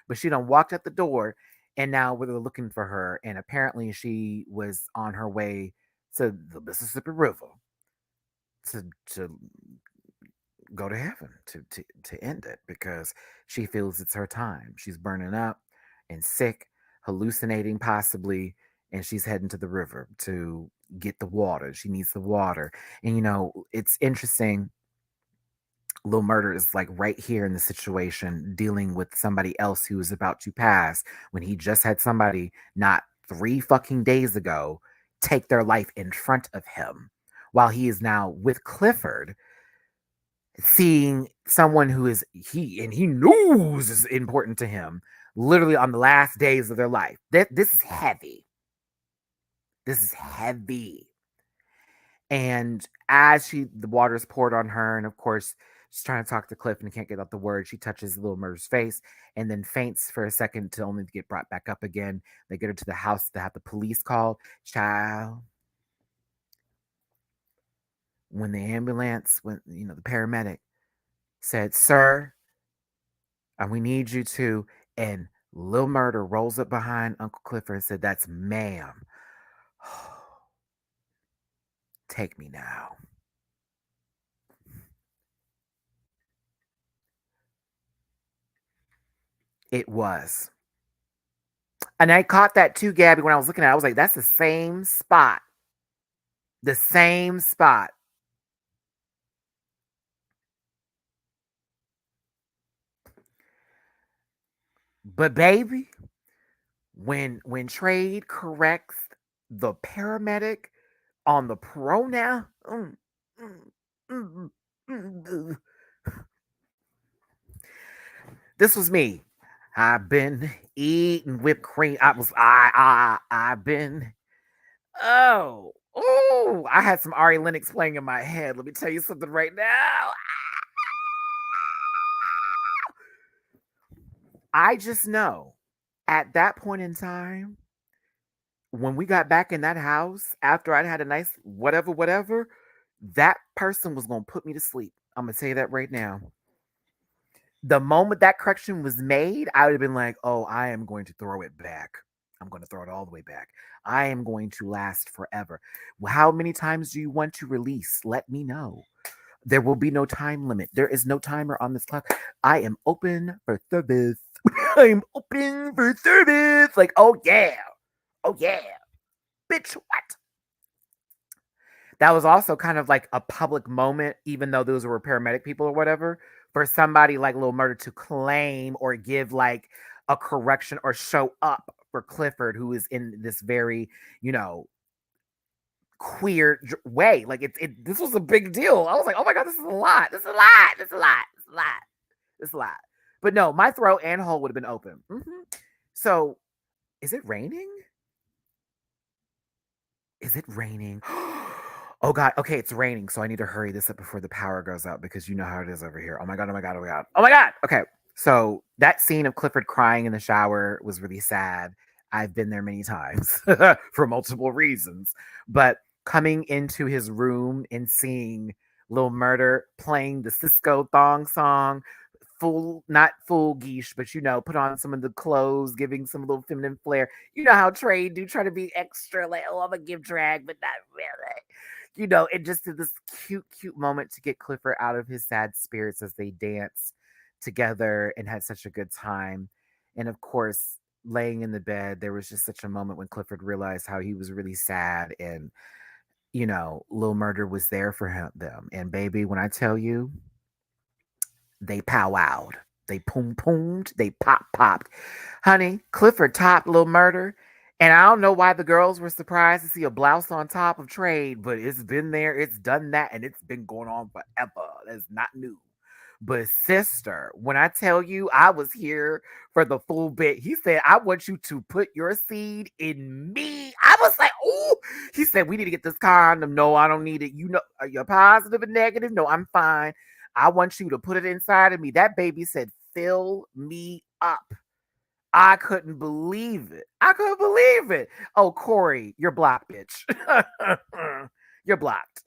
but she done walked out the door and now we're looking for her. And apparently, she was on her way to the Mississippi River to go to heaven to end it because she feels it's her time. She's burning up and sick, hallucinating possibly, and she's heading to the river to get the water. She needs the water, and it's interesting. Lil Murder is like right here in the situation dealing with somebody else who is about to pass when he just had somebody not 3 fucking days ago take their life in front of him while he is now with Clifford seeing someone who is he knows is important to him literally on the last days of their life. This is heavy. This is heavy. And as the water is poured on her, and of course, she's trying to talk to Cliff and can't get out the word, she touches Little Murder's face and then faints for a second to only get brought back up again. They get her to the house to have the police called. Child. When the ambulance, the paramedic said, "Sir, and we need you to," and Lil Murder rolls up behind Uncle Clifford and said, "That's ma'am. Take me now." It was. And I caught that too, Gabby, when I was looking at it. I was like, that's the same spot. The same spot. But baby, when Trade corrects the paramedic on the pronoun, this was me. I've been eating whipped cream. I've been. Oh, I had some Ari Lennox playing in my head. Let me tell you something right now. I just know at that point in time, when we got back in that house after I'd had a nice whatever, that person was going to put me to sleep. I'm going to tell you that right now. The moment that correction was made, I would have been like, oh, I am going to throw it back. I'm going to throw it all the way back. I am going to last forever. How many times do you want to release? Let me know. There will be no time limit. There is no timer on this clock. I am open for service. I'm open for service. Like, oh yeah. Oh yeah. Bitch, what? That was also kind of like a public moment, even though those were paramedic people or whatever, for somebody like Lil Murder to claim or give like a correction or show up for Clifford, who is in this very, queer way. Like this was a big deal. I was like, oh my god, this is a lot. This is a lot. This is a lot. This is a lot. This is a lot. But no, my throat and hole would have been open. So, is it raining? Is it raining? Oh god. Okay, it's raining, so I need to hurry this up before the power goes out because you know how it is over here. Oh my god. Oh my god. Oh my god. Oh my god. Okay. So that scene of Clifford crying in the shower was really sad. I've been there many times for multiple reasons. But coming into his room and seeing Lil Murder playing the Cisco thong song, full, not full geesh, but put on some of the clothes, giving some little feminine flair. You know how Trey do try to be extra, like, oh, I'm gonna give drag, but not really. It just did this cute moment to get Clifford out of his sad spirits as they danced together and had such a good time. And of course, laying in the bed, there was just such a moment when Clifford realized how he was really sad and Lil Murder was there for them. And baby, when I tell you, they powwowed. They poomed. They popped. Honey, Clifford topped Lil Murder. And I don't know why the girls were surprised to see a blouse on top of Trade, but it's been there, it's done that, and it's been going on forever. That's not new. But sister, when I tell you I was here for the full bit, he said, I want you to put your seed in me. I was like, ooh. He said, we need to get this condom. No, I don't need it. Are you positive and negative? No, I'm fine. I want you to put it inside of me. That baby said, fill me up. I couldn't believe it. Oh, Corey, you're blocked, bitch. You're blocked.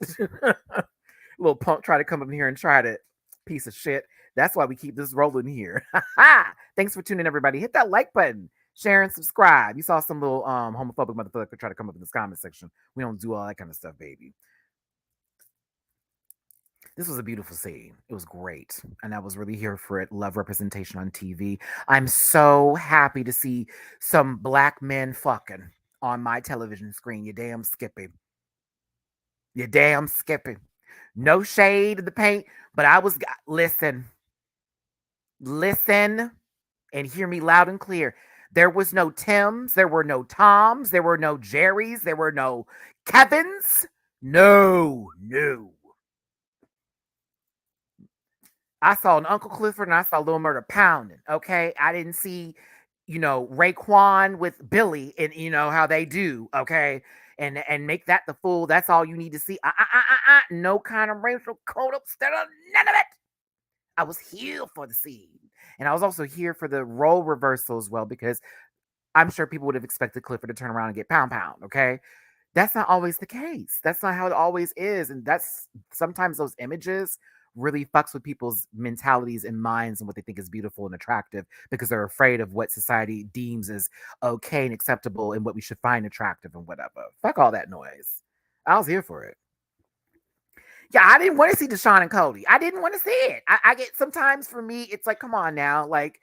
Little punk try to come up here and try to piece of shit. That's why we keep this rolling here. Thanks for tuning in, everybody. Hit that like button, share, and subscribe. You saw some little homophobic motherfucker try to come up in this comment section. We don't do all that kind of stuff, baby. This was a beautiful scene. It was great. And I was really here for it. Love representation on TV. I'm so happy to see some black men fucking on my television screen. You damn Skippy. You damn Skippy. No shade in the paint, but listen and hear me loud and clear. There was no Tims, there were no Toms, there were no Jerrys, there were no Kevins. No. I saw an Uncle Clifford and I saw Lil Murder pounding. Okay. I didn't see, Raekwon with Billy and how they do. Okay. And make that the fool. That's all you need to see. No kind of racial code up, none of it. I was here for the scene. And I was also here for the role reversal as well, because I'm sure people would have expected Clifford to turn around and get pound. Okay. That's not always the case. That's not how it always is. And that's sometimes those images really fucks with people's mentalities and minds and what they think is beautiful and attractive because they're afraid of what society deems as okay and acceptable and what we should find attractive and whatever. Fuck all that noise. I was here for it. Yeah, I didn't want to see Deshaun and Cody. I didn't want to see it. I get sometimes for me, it's like, come on now. Like,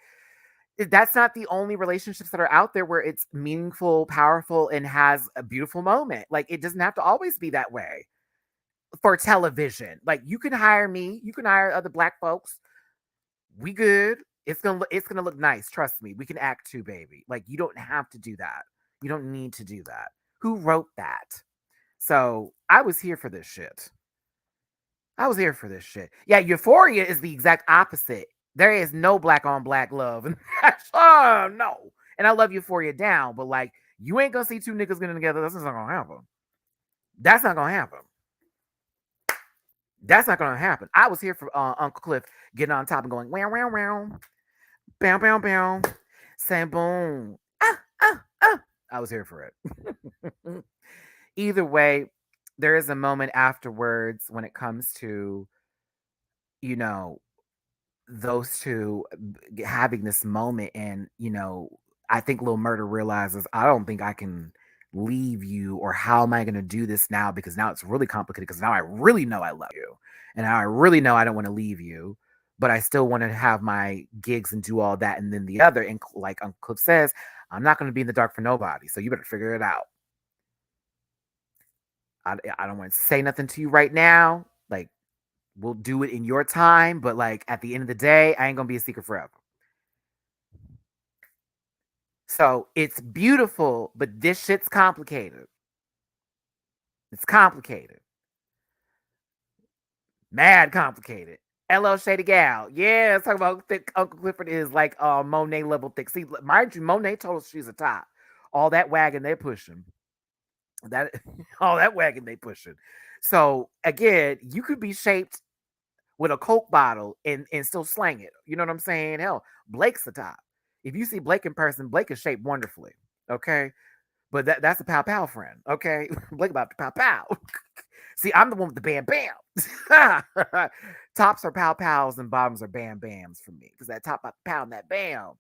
that's not the only relationships that are out there where it's meaningful, powerful, and has a beautiful moment. Like, it doesn't have to always be that way for television. Like, you can hire me, you can hire other black folks. We good. It's gonna look nice. Trust me. We can act too, baby. Like, you don't have to do that. You don't need to do that. Who wrote that? So I was here for this shit. Yeah, Euphoria is the exact opposite. There is no black on black love. Oh no. And I love Euphoria down, but like, you ain't gonna see two niggas getting together. That's not gonna happen. That's not gonna happen. I was here for Uncle Cliff getting on top and going wow wow wow, bow bow bow, saying boom. I was here for it. Either way, there is a moment afterwards when it comes to, those two having this moment. And, I think Lil Murder realizes, I don't think I can leave you, or how am I going to do this now? Because now it's really complicated, because now I really know I love you. And now I really know I don't want to leave you, but I still want to have my gigs and do all that. And then the other, and like Uncle Cliff says, I'm not going to be in the dark for nobody. So you better figure it out. I don't want to say nothing to you right now. Like, we'll do it in your time, but like, at the end of the day, I ain't gonna be a secret forever. So it's beautiful, but this shit's complicated. It's complicated. Mad complicated. LL Shady Gal. Yeah, let's talk about thick. Uncle Clifford is like Monet level thick. See, mind you, Monet told us she's a top. All that wagon they're pushing. That all that wagon they pushing. So again, you could be shaped with a Coke bottle and still slang it. You know what I'm saying? Hell, Blake's the top. If you see Blake in person, Blake is shaped wonderfully. Okay. But that's a pow pow friend. Okay. Blake about to pow pow. See, I'm the one with the bam bam. Tops are pow pows and bottoms are bam bams for me. Because that top about to pound that bam.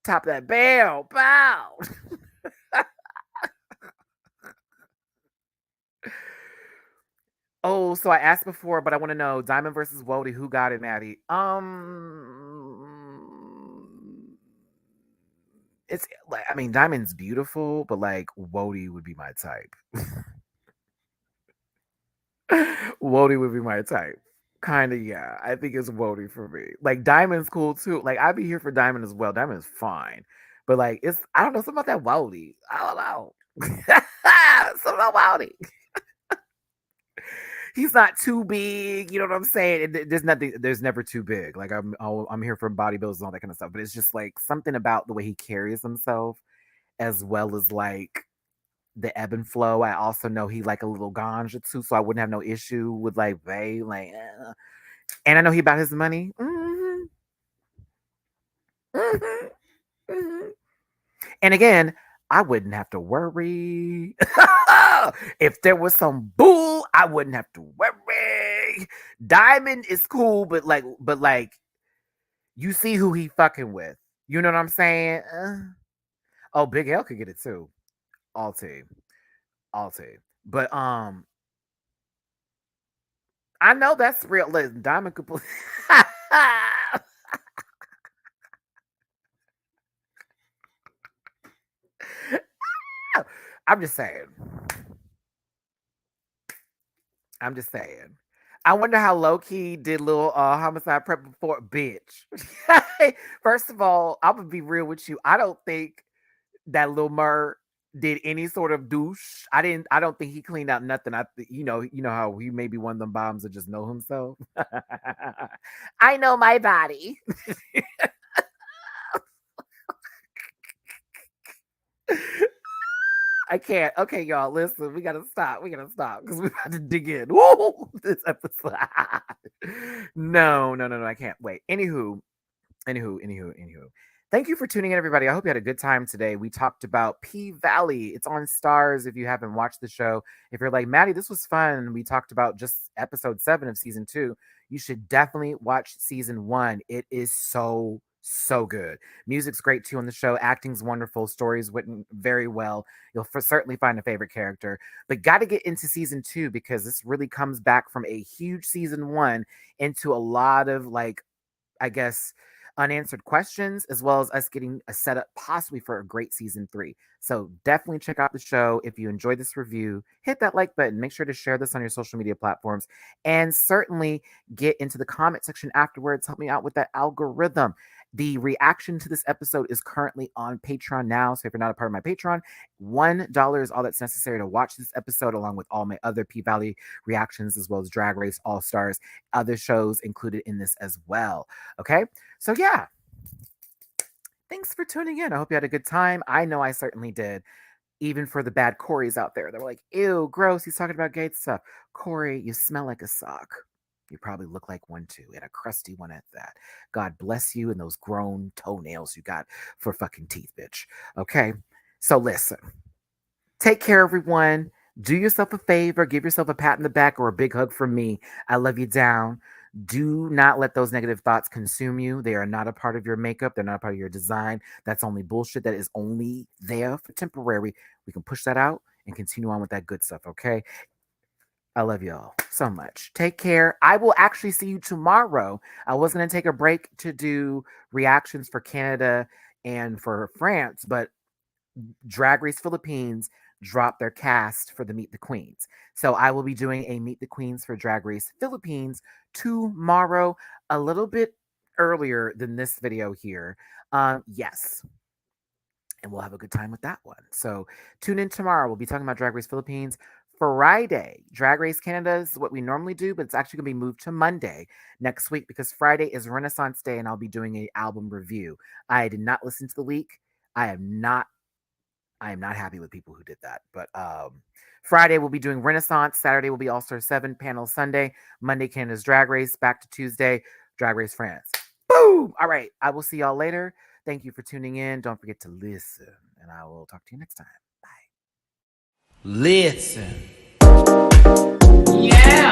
Top of that bam. Pow. Oh, so I asked before, but I want to know Diamond versus Wody. Who got it, Maddie? It's like I mean, Diamond's beautiful, but like Wody would be my type. Wody would be my type. Kind of, yeah. I think it's Wody for me. Like Diamond's cool too. Like I'd be here for Diamond as well. Diamond is fine, but like it's I don't know something about that Wody. I don't know. Something about Wody. He's not too big. You know what I'm saying? There's nothing. There's never too big. Like I'm here for bodybuilders and all that kind of stuff. But it's just like something about the way he carries himself, as well as like the ebb and flow. I also know he like a little ganja too, so I wouldn't have no issue with like Bay. Like, and I know he about his money. Mm-hmm. And again, I wouldn't have to worry. If there was some bull, I wouldn't have to worry. Diamond is cool, but like, you see who he fucking with. You know what I'm saying? Oh, Big L could get it too. All team, all team. But I know that's real. Listen, Diamond could. I'm just saying. I'm just saying. I wonder how low key did little homicide prep before, bitch. First of all, I'm gonna be real with you. I don't think that Lil Mur did any sort of douche. I don't think he cleaned out nothing. You know how he may be one of them bombs that just know himself. I know my body. I can't. Okay, y'all, listen. We gotta stop. We gotta stop because we about to dig in. Woo! This episode. No. I can't wait. Anywho. Thank you for tuning in, everybody. I hope you had a good time today. We talked about Pvalley. It's on Starz if you haven't watched the show. If you're like, Maddie, this was fun. We talked about just episode 7 of season 2. You should definitely watch season 1. It is so good. Music's great too on the show. Acting's wonderful. Stories written very well. You'll certainly find a favorite character. But got to get into season 2 because this really comes back from a huge season 1 into a lot of like, I guess, unanswered questions, as well as us getting a setup possibly for a great season 3. So definitely check out the show. If you enjoyed this review, hit that like button. Make sure to share this on your social media platforms, and certainly get into the comment section afterwards. Help me out with that algorithm. The reaction to this episode is currently on Patreon now. So if you're not a part of my Patreon, $1 is all that's necessary to watch this episode, along with all my other P-Valley reactions, as well as Drag Race, All Stars, other shows included in this as well. Okay. So yeah, thanks for tuning in. I hope you had a good time. I know I certainly did. Even for the bad Corys out there, they were like, ew, gross. He's talking about gay stuff. Corey, you smell like a sock. You probably look like one too, and a crusty one at that. God bless you and those grown toenails you got for fucking teeth, bitch. Okay? So listen, take care, everyone. Do yourself a favor, give yourself a pat in the back or a big hug from me. I love you down. Do not let those negative thoughts consume you. They are not a part of your makeup. They're not a part of your design. That's only bullshit. That is only there for temporary. We can push that out and continue on with that good stuff, okay? I love y'all so much. Take care. I will actually see you tomorrow. I was going to take a break to do reactions for Canada and for France, but Drag Race Philippines dropped their cast for the Meet the Queens. So I will be doing a Meet the Queens for Drag Race Philippines tomorrow, a little bit earlier than this video here. Yes. And we'll have a good time with that one. So tune in tomorrow. We'll be talking about Drag Race Philippines. Friday, Drag Race Canada is what we normally do, but it's actually going to be moved to Monday next week because Friday is Renaissance Day and I'll be doing an album review. I did not listen to the leak. I am not happy with people who did that. But Friday we'll be doing Renaissance. Saturday will be All Star 7 panel Sunday. Monday, Canada's Drag Race. Back to Tuesday, Drag Race France. Boom! All right. I will see y'all later. Thank you for tuning in. Don't forget to listen. And I will talk to you next time. Bye. Listen. Yeah.